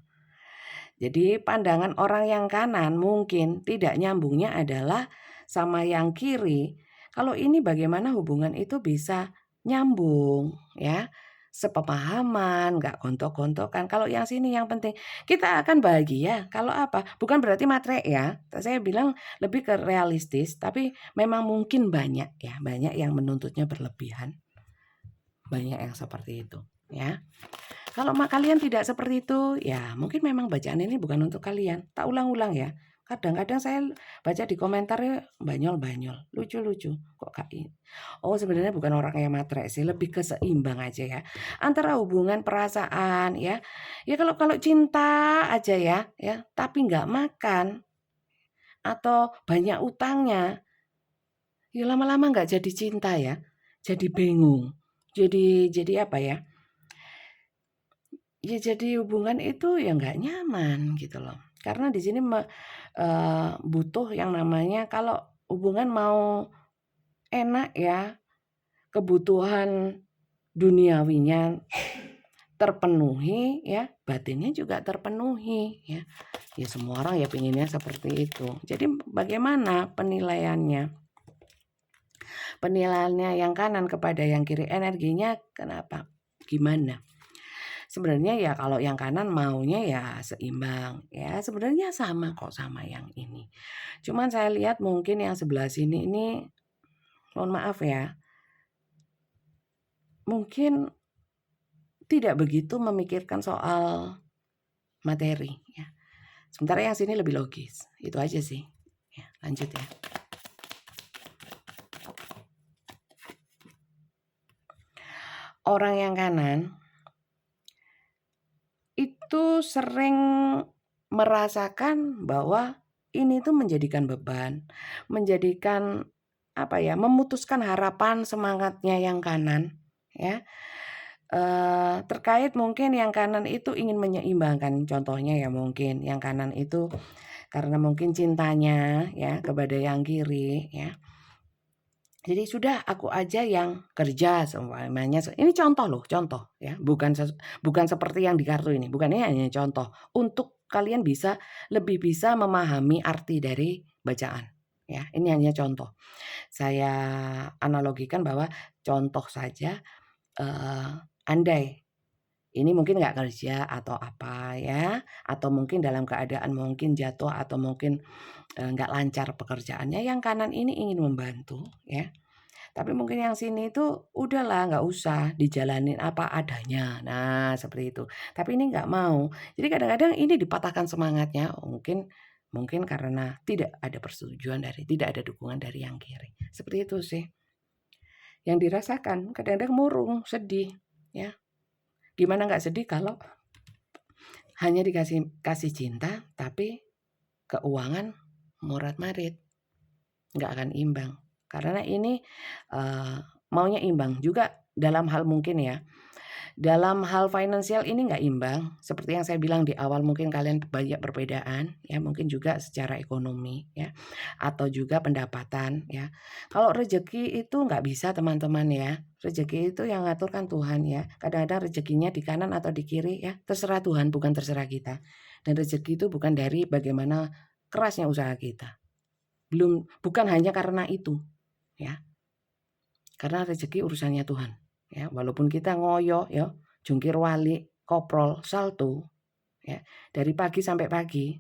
Jadi pandangan orang yang kanan mungkin tidak nyambungnya adalah sama yang kiri. Kalau ini bagaimana hubungan itu bisa nyambung, ya, sepemahaman, nggak gontok-gontokan. Kalau yang sini yang penting kita akan bahagia. Kalau apa? Bukan berarti matre ya. Saya bilang lebih ke realistis, tapi memang mungkin banyak ya, banyak yang menuntutnya berlebihan. Banyak yang seperti itu, ya. Kalau kalian tidak seperti itu, ya mungkin memang bacaan ini bukan untuk kalian. Tak ulang-ulang ya. Kadang-kadang saya baca di komentarnya banyol-banyol, lucu-lucu. Kok kak ini? Oh sebenarnya bukan orang yang matre sih, lebih ke seimbang aja ya. Antara hubungan perasaan ya. Ya kalau cinta aja ya, tapi nggak makan atau banyak utangnya, ya lama-lama nggak jadi cinta ya. Jadi bingung. Jadi apa ya? Ya jadi hubungan itu ya nggak nyaman gitu loh. Karena di sini butuh yang namanya kalau hubungan mau enak ya, kebutuhan duniawinya terpenuhi ya, batinnya juga terpenuhi ya. Ya semua orang ya pinginnya seperti itu. Jadi bagaimana penilaiannya? Penilaiannya yang kanan kepada yang kiri, energinya kenapa? Gimana? Sebenarnya ya kalau yang kanan maunya ya seimbang, ya sebenarnya sama kok sama yang ini. Cuman saya lihat mungkin yang sebelah sini ini, mohon maaf ya, mungkin tidak begitu memikirkan soal materi ya. Sementara yang sini lebih logis, itu aja sih. Ya, lanjut ya. Orang yang kanan itu sering merasakan bahwa ini tuh menjadikan beban, menjadikan apa ya, memutuskan harapan semangatnya yang kanan ya. Terkait mungkin yang kanan itu ingin menyeimbangkan, contohnya ya mungkin yang kanan itu karena mungkin cintanya ya kepada yang kiri ya. Jadi sudah aku aja yang kerja seumpamanya, ini contoh loh, contoh ya, bukan seperti yang di kartu ini, bukan, ini hanya contoh untuk kalian bisa lebih bisa memahami arti dari bacaan ya. Ini hanya contoh. Saya analogikan bahwa contoh saja, andai ini mungkin nggak kerja atau apa ya, atau mungkin dalam keadaan mungkin jatuh atau mungkin, nggak lancar pekerjaannya, yang kanan ini ingin membantu ya. Tapi mungkin yang sini itu udahlah nggak usah dijalanin apa adanya. Nah, seperti itu. Tapi ini nggak mau. Jadi kadang-kadang ini dipatahkan semangatnya, mungkin mungkin karena tidak ada persetujuan tidak ada dukungan dari yang kiri. Seperti itu sih. Yang dirasakan kadang-kadang murung, sedih, ya. Gimana nggak sedih kalau hanya kasih cinta, tapi keuangan morat-marit, nggak akan imbang. Karena ini maunya imbang juga dalam hal mungkin ya. Dalam hal finansial ini nggak imbang, seperti yang saya bilang di awal mungkin kalian banyak perbedaan ya, mungkin juga secara ekonomi ya, atau juga pendapatan ya. Kalau rezeki itu nggak bisa teman-teman ya, rezeki itu yang ngatur kan Tuhan ya. Kadang-kadang rezekinya di kanan atau di kiri ya, terserah Tuhan bukan terserah kita. Dan rezeki itu bukan dari bagaimana kerasnya usaha kita. Bukan hanya karena itu ya. Karena rezeki urusannya Tuhan ya, walaupun kita ngoyo ya, jungkir walik, koprol, salto, ya, dari pagi sampai pagi,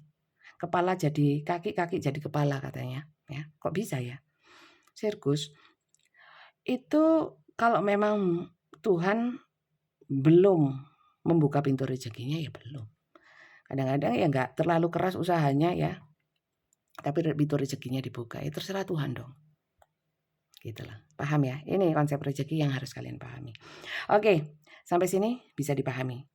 kepala jadi kaki, kaki jadi kepala katanya, ya. Kok bisa ya? Sirkus itu kalau memang Tuhan belum membuka pintu rezekinya ya belum. Kadang-kadang ya nggak terlalu keras usahanya ya, tapi pintu rezekinya dibuka, ya terserah Tuhan dong. Gitulah. Paham ya? Ini konsep rezeki yang harus kalian pahami. Oke, sampai sini bisa dipahami.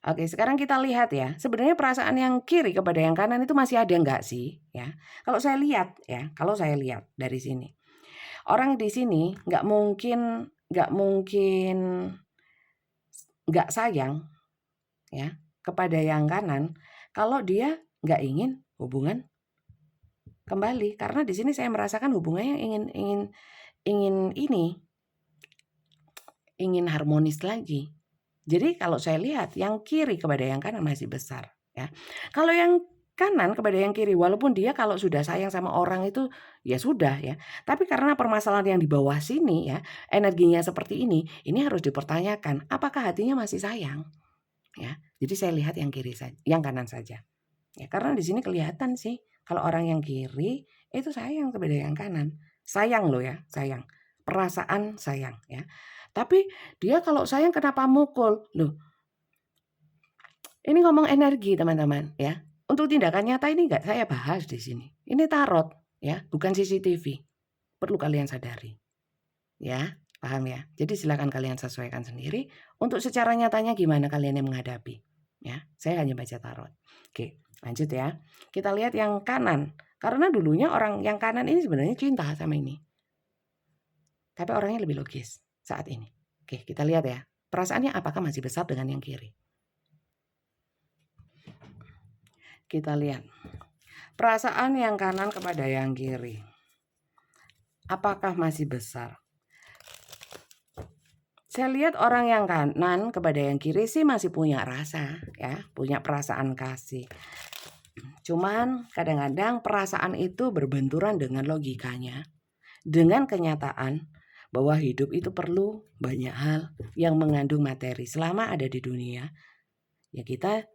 Oke, sekarang kita lihat ya. Sebenarnya perasaan yang kiri kepada yang kanan itu masih ada nggak sih? Ya, kalau saya lihat ya, kalau saya lihat dari sini, orang di sini nggak mungkin nggak sayang ya kepada yang kanan kalau dia nggak ingin hubungan kembali, karena di sini saya merasakan hubungannya ingin harmonis lagi. Jadi kalau saya lihat yang kiri kepada yang kanan masih besar ya. Kalau yang kanan kepada yang kiri, walaupun dia kalau sudah sayang sama orang itu ya sudah ya. Tapi karena permasalahan yang di bawah sini ya, energinya seperti ini harus dipertanyakan apakah hatinya masih sayang ya. Jadi saya lihat yang kiri saja, yang kanan saja. Ya, karena di sini kelihatan sih kalau orang yang kiri itu sayang kepada yang kanan. Sayang loh ya, sayang. Perasaan sayang ya. Tapi dia kalau sayang kenapa mukul? Loh, ini ngomong energi teman-teman ya. Untuk tindakan nyata ini enggak saya bahas di sini. Ini tarot ya, bukan CCTV. Perlu kalian sadari. Ya, paham ya? Jadi silakan kalian sesuaikan sendiri. Untuk secara nyatanya gimana kalian yang menghadapi. Ya, saya hanya baca tarot. Oke, lanjut ya. Kita lihat yang kanan. Karena dulunya orang yang kanan ini sebenarnya cinta sama ini. Tapi orangnya lebih logis saat ini. Oke, kita lihat ya. Perasaannya apakah masih besar dengan yang kiri? Kita lihat. Perasaan yang kanan kepada yang kiri. Apakah masih besar? Saya lihat orang yang kanan kepada yang kiri sih masih punya rasa ya, punya perasaan kasih. Cuman kadang-kadang perasaan itu berbenturan dengan logikanya, dengan kenyataan bahwa hidup itu perlu banyak hal yang mengandung materi. Selama ada di dunia, ya kita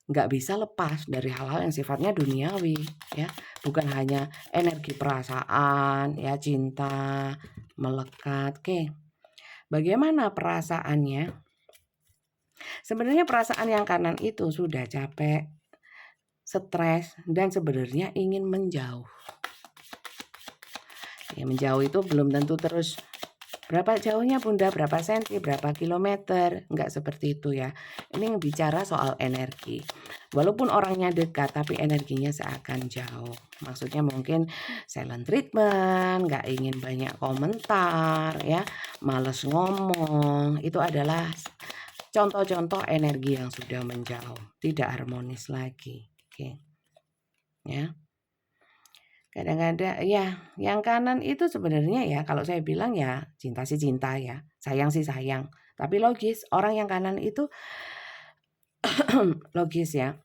nggak bisa lepas dari hal-hal yang sifatnya duniawi ya, bukan hanya energi perasaan ya, cinta melekat. Oke, bagaimana perasaannya? Sebenarnya perasaan yang kanan itu sudah capek, stres, dan sebenarnya ingin menjauh. Ya, menjauh itu belum tentu terus berapa jauhnya Bunda, berapa senti, berapa kilometer, enggak seperti itu ya. Ini bicara soal energi. Walaupun orangnya dekat, tapi energinya seakan jauh. Maksudnya mungkin silent treatment, enggak ingin banyak komentar ya, males ngomong. Itu adalah contoh-contoh energi yang sudah menjauh, tidak harmonis lagi. Oke. Ya. Kadang-kadang ya, yang kanan itu sebenarnya ya kalau saya bilang ya cinta sih cinta ya, sayang sih sayang. Tapi logis, orang yang kanan itu logis ya.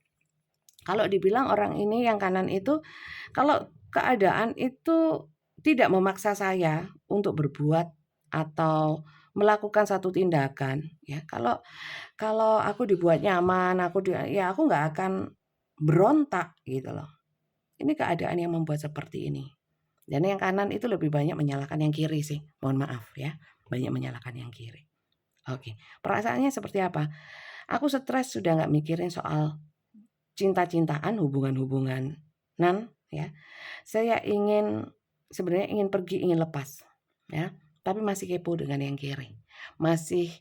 Kalau dibilang orang ini yang kanan itu, kalau keadaan itu tidak memaksa saya untuk berbuat atau melakukan satu tindakan ya. Kalau aku dibuat nyaman, aku nggak akan berontak gitu loh. Ini keadaan yang membuat seperti ini. Dan yang kanan itu lebih banyak menyalahkan yang kiri sih. Mohon maaf ya. Banyak menyalahkan yang kiri. Oke. Perasaannya seperti apa? Aku stres sudah nggak mikirin soal cinta-cintaan, hubungan-hubungan. Ya. Saya sebenarnya ingin pergi, ingin lepas. Ya. Tapi masih kepo dengan yang kiri. Masih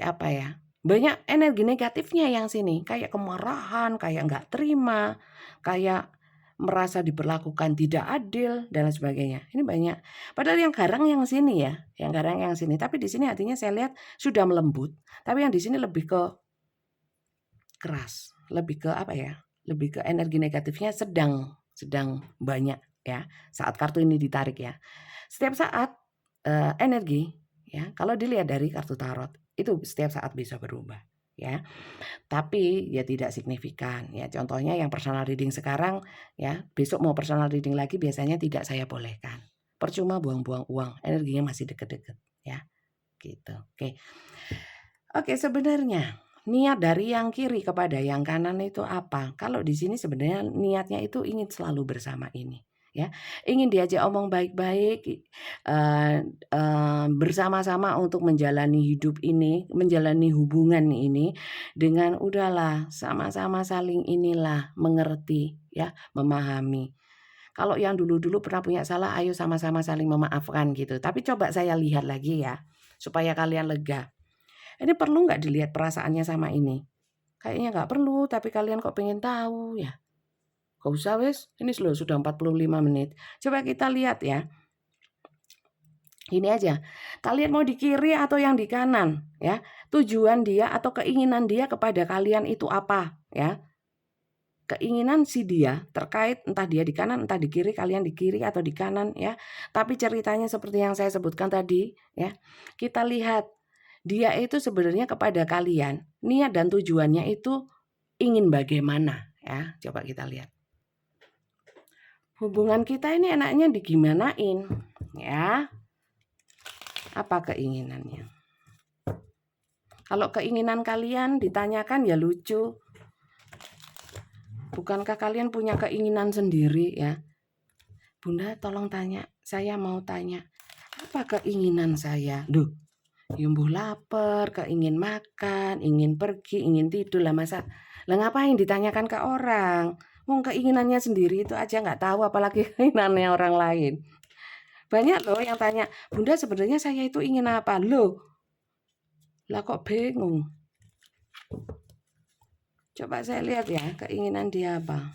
apa ya? Banyak energi negatifnya yang sini. Kayak kemarahan, kayak nggak terima, kayak merasa diperlakukan tidak adil dan lain sebagainya. Ini banyak. Padahal yang garang yang sini ya, yang garang yang sini. Tapi di sini artinya saya lihat sudah melembut. Tapi yang di sini lebih ke keras, lebih ke apa ya? Lebih ke energi negatifnya sedang banyak ya. Saat kartu ini ditarik ya. Setiap saat energi ya, kalau dilihat dari kartu tarot itu setiap saat bisa berubah ya. Tapi ya tidak signifikan ya. Contohnya yang personal reading sekarang ya, besok mau personal reading lagi biasanya tidak saya bolehkan. Percuma buang-buang uang, energinya masih deket-deket ya. gitu. Oke, sebenarnya niat dari yang kiri kepada yang kanan itu apa? Kalau di sini sebenarnya niatnya itu ingin selalu bersama ini, ya. Ingin diajak omong baik-baik, bersama-sama untuk menjalani hidup ini, menjalani hubungan ini dengan udahlah sama-sama saling inilah mengerti, ya, memahami. Kalau yang dulu-dulu pernah punya salah, ayo sama-sama saling memaafkan gitu. Tapi coba saya lihat lagi ya, supaya kalian lega. Ini perlu nggak dilihat perasaannya sama ini? Kayaknya nggak perlu, tapi kalian kok pengen tahu ya? Gak usah wes, ini sudah 45 menit. Coba kita lihat ya. Ini aja, kalian mau di kiri atau yang di kanan ya? Tujuan dia atau keinginan dia kepada kalian itu apa ya? Keinginan si dia terkait entah dia di kanan entah di kiri, kalian di kiri atau di kanan ya. Tapi ceritanya seperti yang saya sebutkan tadi ya. Kita lihat dia itu sebenarnya kepada kalian niat dan tujuannya itu ingin bagaimana ya. Coba kita lihat. Hubungan kita ini enaknya digimanain ya. Apa keinginannya? Kalau keinginan kalian ditanyakan ya lucu. Bukankah kalian punya keinginan sendiri ya? Bunda tolong tanya, saya mau tanya, apa keinginan saya? Duh, yumbuh lapar, keingin makan, ingin pergi, ingin tidur lah masa. Lah ngapain ditanyakan ke orang? Mau keinginannya sendiri itu aja nggak tahu, apalagi keinginannya orang lain. Banyak loh yang tanya, Bunda sebenarnya saya itu ingin apa? Loh, lah kok bingung? Coba saya lihat ya, keinginan dia apa?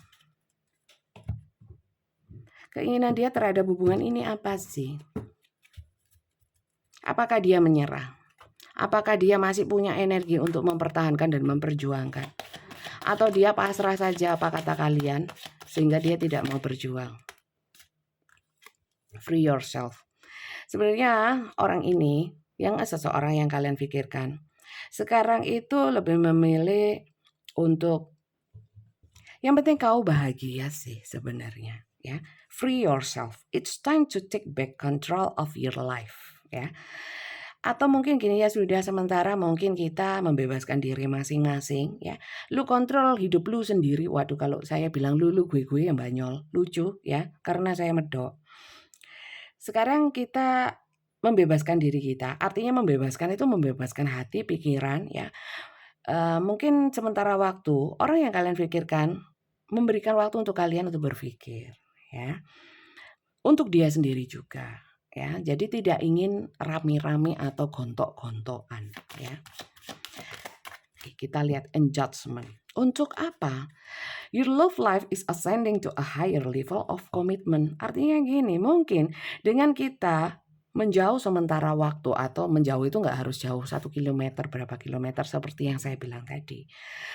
Keinginan dia terhadap hubungan ini apa sih? Apakah dia menyerah? Apakah dia masih punya energi untuk mempertahankan dan memperjuangkan? Atau dia pasrah saja apa kata kalian sehingga dia tidak mau berjuang? Free yourself. Sebenarnya orang ini yang seseorang yang kalian pikirkan sekarang itu lebih memilih untuk yang penting kau bahagia sih sebenarnya ya. Free yourself. It's time to take back control of your life ya. Atau mungkin gini ya, sudah sementara mungkin kita membebaskan diri masing-masing ya. Lu kontrol hidup lu sendiri. Waduh, kalau saya bilang lu gue yang banyol. Lucu ya, karena saya medok. Sekarang kita membebaskan diri kita. Artinya membebaskan itu membebaskan hati, pikiran ya. Mungkin sementara waktu orang yang kalian pikirkan memberikan waktu untuk kalian untuk berpikir ya. Untuk dia sendiri juga. Ya, jadi tidak ingin rame-rame atau gontok-gontokan ya. Kita lihat engagement. Untuk apa? Your love life is ascending to a higher level of commitment. Artinya gini, mungkin dengan kita menjauh sementara waktu atau menjauh itu nggak harus jauh 1 kilometer, berapa kilometer seperti yang saya bilang tadi.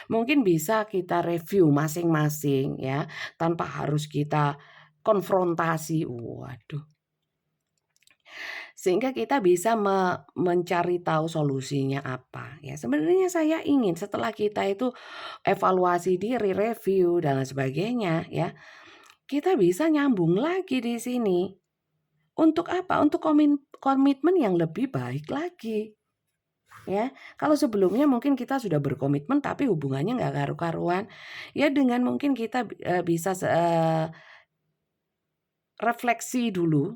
Mungkin bisa kita review masing-masing ya, tanpa harus kita konfrontasi. Waduh. Sehingga kita bisa mencari tahu solusinya apa ya. Sebenarnya saya ingin setelah kita itu evaluasi diri, review dan lain sebagainya ya, kita bisa nyambung lagi di sini. Untuk apa? Untuk komitmen yang lebih baik lagi. Ya, kalau sebelumnya mungkin kita sudah berkomitmen tapi hubungannya nggak karu-karuan, ya dengan mungkin kita bisa refleksi dulu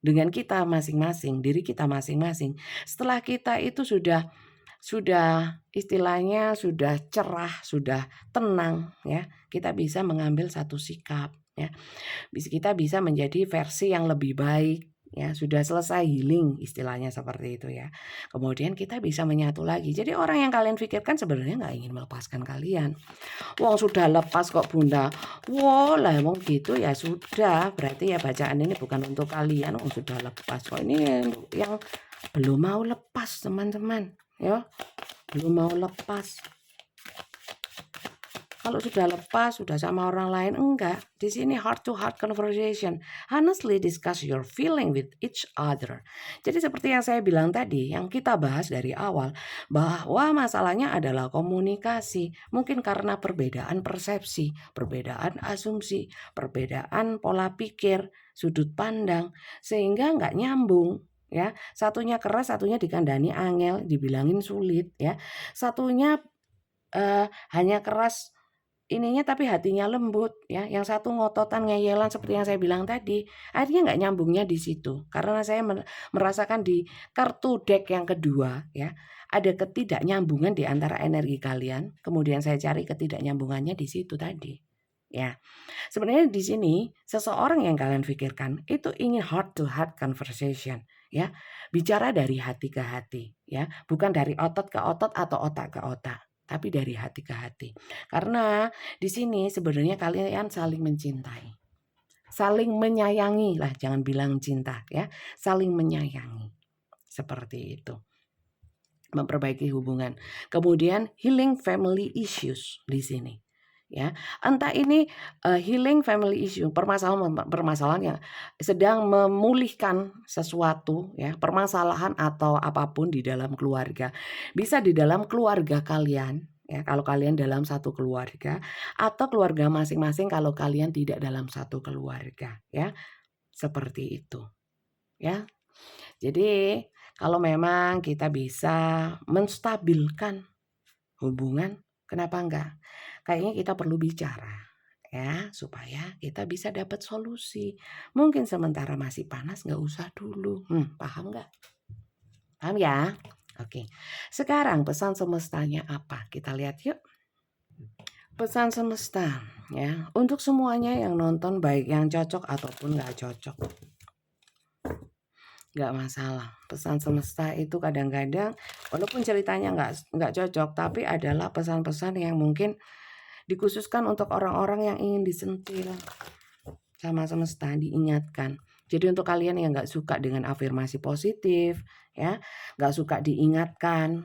dengan kita masing-masing, diri kita masing-masing. Setelah kita itu sudah istilahnya sudah cerah, sudah tenang ya, kita bisa mengambil satu sikap ya. Kita bisa menjadi versi yang lebih baik ya, sudah selesai healing istilahnya seperti itu ya. Kemudian kita bisa menyatu lagi. Jadi orang yang kalian pikirkan sebenarnya nggak ingin melepaskan kalian. Wong sudah lepas kok Bunda. Wow lah wong gitu ya sudah. Berarti ya bacaan ini bukan untuk kalian. Wong sudah lepas kok. Ini yang belum mau lepas teman-teman. Ya, belum mau lepas. Kalau sudah lepas, sudah sama orang lain, enggak. Di sini heart to heart conversation. Honestly discuss your feeling with each other. Jadi seperti yang saya bilang tadi, yang kita bahas dari awal, bahwa masalahnya adalah komunikasi. Mungkin karena perbedaan persepsi, perbedaan asumsi, perbedaan pola pikir, sudut pandang, sehingga enggak nyambung. ya. Satunya keras, satunya dikandani angel, dibilangin sulit ya. Satunya hanya keras ininya tapi hatinya lembut ya. Yang satu ngototan, ngeyelan seperti yang saya bilang tadi. Akhirnya nggak nyambungnya di situ. Karena saya merasakan di kartu deck yang kedua ya, ada ketidaknyambungan di antara energi kalian. Kemudian saya cari ketidaknyambungannya di situ tadi. Ya. Sebenarnya di sini seseorang yang kalian pikirkan itu ingin heart to heart conversation ya. Bicara dari hati ke hati ya, bukan dari otot ke otot atau otak ke otak, tapi dari hati ke hati. Karena di sini sebenarnya kalian saling mencintai. Saling menyayangi lah, jangan bilang cinta ya. Saling menyayangi. Seperti itu. Memperbaiki hubungan. Kemudian healing family issues di sini. Ya, entah ini healing family issue, permasalahan yang sedang memulihkan sesuatu ya, permasalahan atau apapun di dalam keluarga. Bisa di dalam keluarga kalian ya, kalau kalian dalam satu keluarga, atau keluarga masing-masing kalau kalian tidak dalam satu keluarga ya. Seperti itu. Ya. Jadi kalau memang kita bisa menstabilkan hubungan, kenapa enggak? Kayaknya kita perlu bicara ya, supaya kita bisa dapat solusi. Mungkin sementara masih panas nggak usah dulu. Paham nggak? Paham ya? Oke. Sekarang pesan semestanya apa? Kita lihat yuk. Pesan semesta ya, untuk semuanya yang nonton, baik yang cocok ataupun nggak cocok. Nggak masalah. Pesan semesta itu kadang-kadang walaupun ceritanya nggak cocok, tapi adalah pesan-pesan yang mungkin dikhususkan untuk orang-orang yang ingin disentil sama semesta, diingatkan. Jadi untuk kalian yang nggak suka dengan afirmasi positif, ya, nggak suka diingatkan,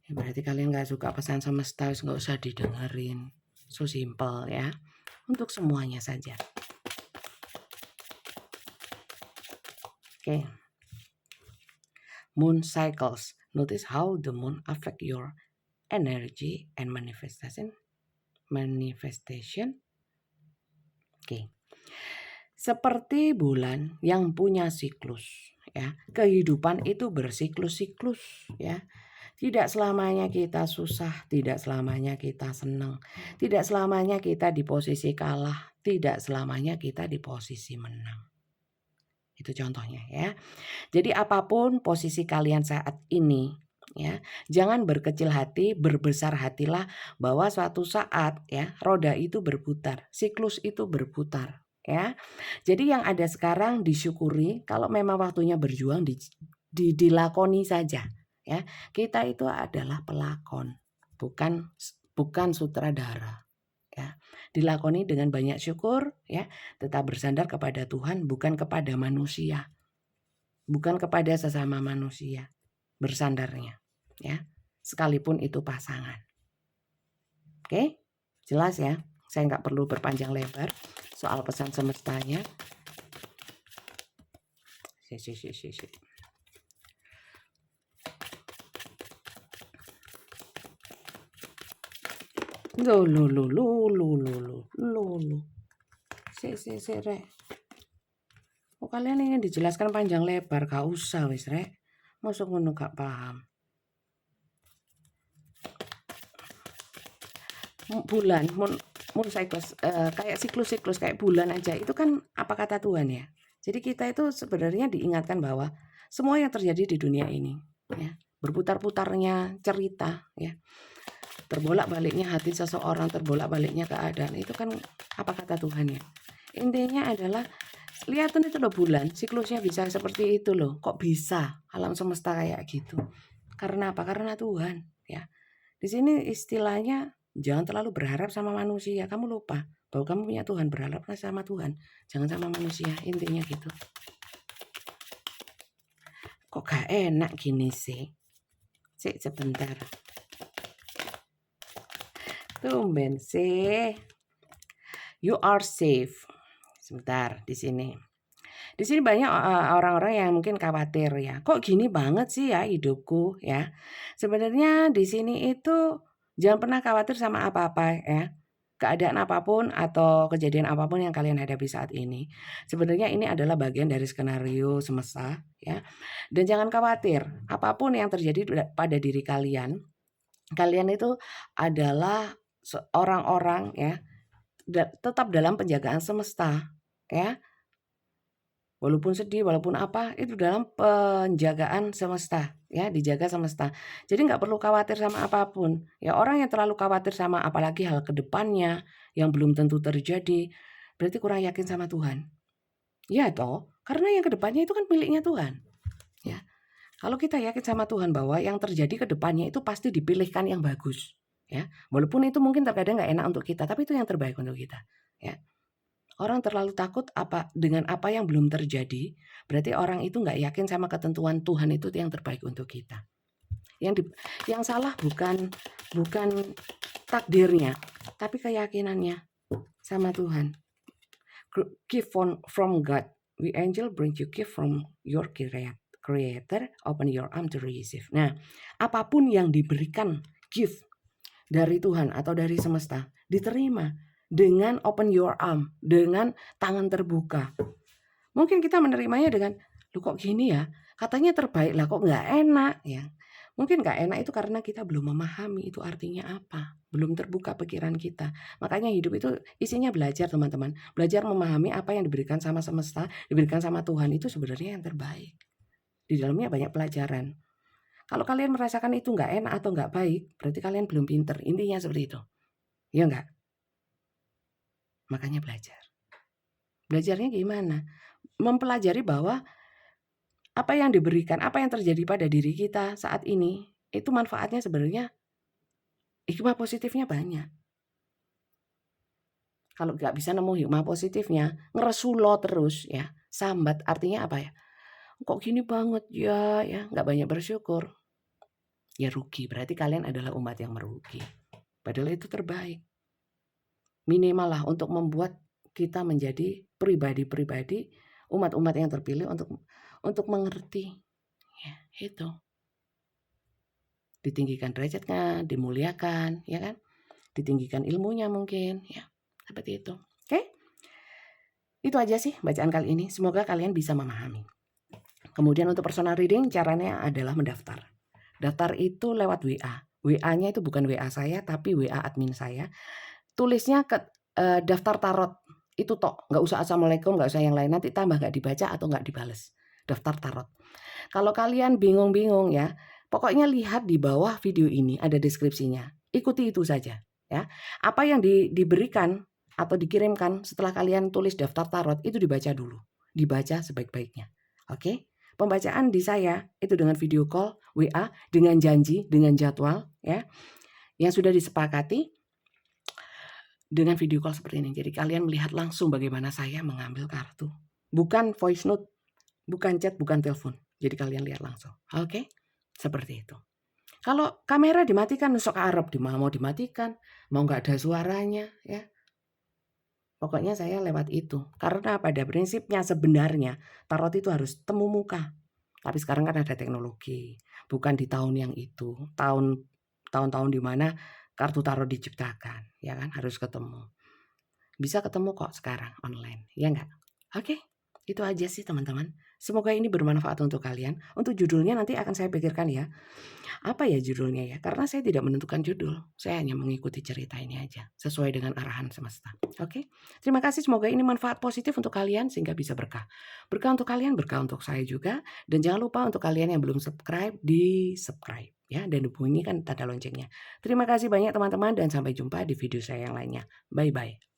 ya berarti kalian nggak suka pesan semesta, nggak usah didengerin. So simple ya, untuk semuanya saja. Oke. Moon cycles. Notice how the moon affect your energy and manifestation. Oke. Seperti bulan yang punya siklus ya. Kehidupan itu bersiklus-siklus ya. Tidak selamanya kita susah, tidak selamanya kita senang, tidak selamanya kita di posisi kalah, tidak selamanya kita di posisi menang. Itu contohnya ya. Jadi apapun posisi kalian saat ini ya, jangan berkecil hati, berbesar hatilah bahwa suatu saat ya roda itu berputar, siklus itu berputar ya. Jadi yang ada sekarang disyukuri, kalau memang waktunya berjuang dilakoni saja ya. Kita itu adalah pelakon, bukan sutradara. Ya, dilakoni dengan banyak syukur ya, tetap bersandar kepada Tuhan, bukan kepada manusia. Bukan kepada sesama manusia bersandarnya ya, sekalipun itu pasangan. Oke, jelas ya, saya nggak perlu berpanjang lebar soal pesan semestanya. Lo. Rek. Oh, kalian ingin dijelaskan panjang lebar, gak usah wis rek. Masuk ngono gak paham. Bulan, moon cycles, kayak siklus-siklus kayak bulan aja. Itu kan apa kata Tuhan ya. Jadi kita itu sebenarnya diingatkan bahwa semua yang terjadi di dunia ini ya, berputar-putarnya cerita ya. Terbolak-baliknya hati seseorang, terbolak-baliknya keadaan. Itu kan apa kata Tuhan ya. Intinya adalah lihatin itu loh bulan, siklusnya bisa seperti itu loh. Kok bisa alam semesta kayak gitu? Karena apa? Karena Tuhan ya. Di sini istilahnya jangan terlalu berharap sama manusia. Kamu lupa bahwa kamu punya Tuhan, berharap sama Tuhan. Jangan sama manusia, intinya gitu. Kok gak enak gini sih? Sebentar. Tumben sih. You are safe. Sebentar di sini. Di sini banyak orang-orang yang mungkin khawatir ya. Kok gini banget sih ya hidupku ya. Sebenarnya di sini itu jangan pernah khawatir sama apa-apa ya. keadaan apapun atau kejadian apapun yang kalian hadapi saat ini, sebenarnya ini adalah bagian dari skenario semesta, ya. Dan jangan khawatir, apapun yang terjadi pada diri kalian, kalian itu adalah orang-orang ya, tetap dalam penjagaan semesta, ya. Walaupun sedih, walaupun apa, itu dalam penjagaan semesta, ya, dijaga semesta. Jadi nggak perlu khawatir sama apapun. Ya orang yang terlalu khawatir sama apalagi hal ke depannya yang belum tentu terjadi, berarti kurang yakin sama Tuhan. Ya toh, karena yang ke depannya itu kan miliknya Tuhan. Ya. Kalau kita yakin sama Tuhan bahwa yang terjadi ke depannya itu pasti dipilihkan yang bagus, ya. Walaupun itu mungkin terkadang nggak enak untuk kita, tapi itu yang terbaik untuk kita, ya. Orang terlalu takut dengan apa yang belum terjadi, berarti orang itu nggak yakin sama ketentuan Tuhan itu yang terbaik untuk kita. Yang salah bukan takdirnya, tapi keyakinannya sama Tuhan. Gift from God. We angel bring you gift from your creator. Open your arm to receive. Nah, apapun yang diberikan gift dari Tuhan atau dari semesta, diterima dengan open your arm, dengan tangan terbuka. Mungkin kita menerimanya dengan, "Loh kok gini ya? Katanya terbaik lah kok nggak enak ya." Mungkin nggak enak itu karena kita belum memahami itu artinya apa. Belum terbuka pikiran kita. Makanya hidup itu isinya belajar teman-teman. Belajar memahami apa yang diberikan sama semesta, diberikan sama Tuhan itu sebenarnya yang terbaik. Di dalamnya banyak pelajaran. Kalau kalian merasakan itu nggak enak atau nggak baik, berarti kalian belum pinter. Intinya seperti itu. Ya nggak? Makanya belajar. Belajarnya gimana? Mempelajari bahwa apa yang diberikan, apa yang terjadi pada diri kita saat ini, itu manfaatnya sebenarnya hikmah positifnya banyak. Kalau nggak bisa nemu hikmah positifnya, ngeresulo terus ya, sambat artinya apa ya? Kok gini banget ya, nggak banyak bersyukur. Ya rugi, berarti kalian adalah umat yang merugi. Padahal itu terbaik. Minimal lah untuk membuat kita menjadi pribadi-pribadi, umat-umat yang terpilih untuk mengerti. Ya, itu. Ditinggikan derajatnya, dimuliakan, ya kan? Ditinggikan ilmunya mungkin, ya. Seperti itu. Oke? Itu aja sih bacaan kali ini. Semoga kalian bisa memahami. Kemudian untuk personal reading caranya adalah mendaftar. Daftar itu lewat WA. WA-nya itu bukan WA saya tapi WA admin saya. Tulisnya ke daftar tarot. Itu tok, nggak usah assalamualaikum, nggak usah yang lain. Nanti tambah nggak dibaca atau nggak dibales. Daftar tarot. Kalau kalian bingung-bingung ya, pokoknya lihat di bawah video ini ada deskripsinya. Ikuti itu saja. Ya, apa yang diberikan atau dikirimkan setelah kalian tulis daftar tarot itu dibaca dulu, dibaca sebaik-baiknya. Oke? Pembacaan di saya itu dengan video call, WA, dengan janji, dengan jadwal, ya, yang sudah disepakati dengan video call seperti ini. Jadi kalian melihat langsung bagaimana saya mengambil kartu, bukan voice note, bukan chat, bukan telepon. Jadi kalian lihat langsung. Oke? Seperti itu. Kalau kamera dimatikan, sok Arab mau dimatikan, mau nggak ada suaranya, ya. Pokoknya saya lewat itu. Karena pada prinsipnya sebenarnya tarot itu harus temu muka. Tapi sekarang kan ada teknologi. Bukan di tahun yang itu. Tahun-tahun di mana kartu tarot diciptakan, ya kan, harus ketemu. Bisa ketemu kok sekarang online, ya enggak? Oke. Itu aja sih teman-teman. Semoga ini bermanfaat untuk kalian. Untuk judulnya nanti akan saya pikirkan ya. Apa ya judulnya ya? Karena saya tidak menentukan judul. Saya hanya mengikuti cerita ini aja. Sesuai dengan arahan semesta. Oke? Terima kasih. Semoga ini manfaat positif untuk kalian sehingga bisa berkah. Berkah untuk kalian, berkah untuk saya juga. Dan jangan lupa untuk kalian yang belum subscribe, di-subscribe. Ya, dan bunyikan tanda loncengnya. Terima kasih banyak teman-teman dan sampai jumpa di video saya yang lainnya. Bye-bye.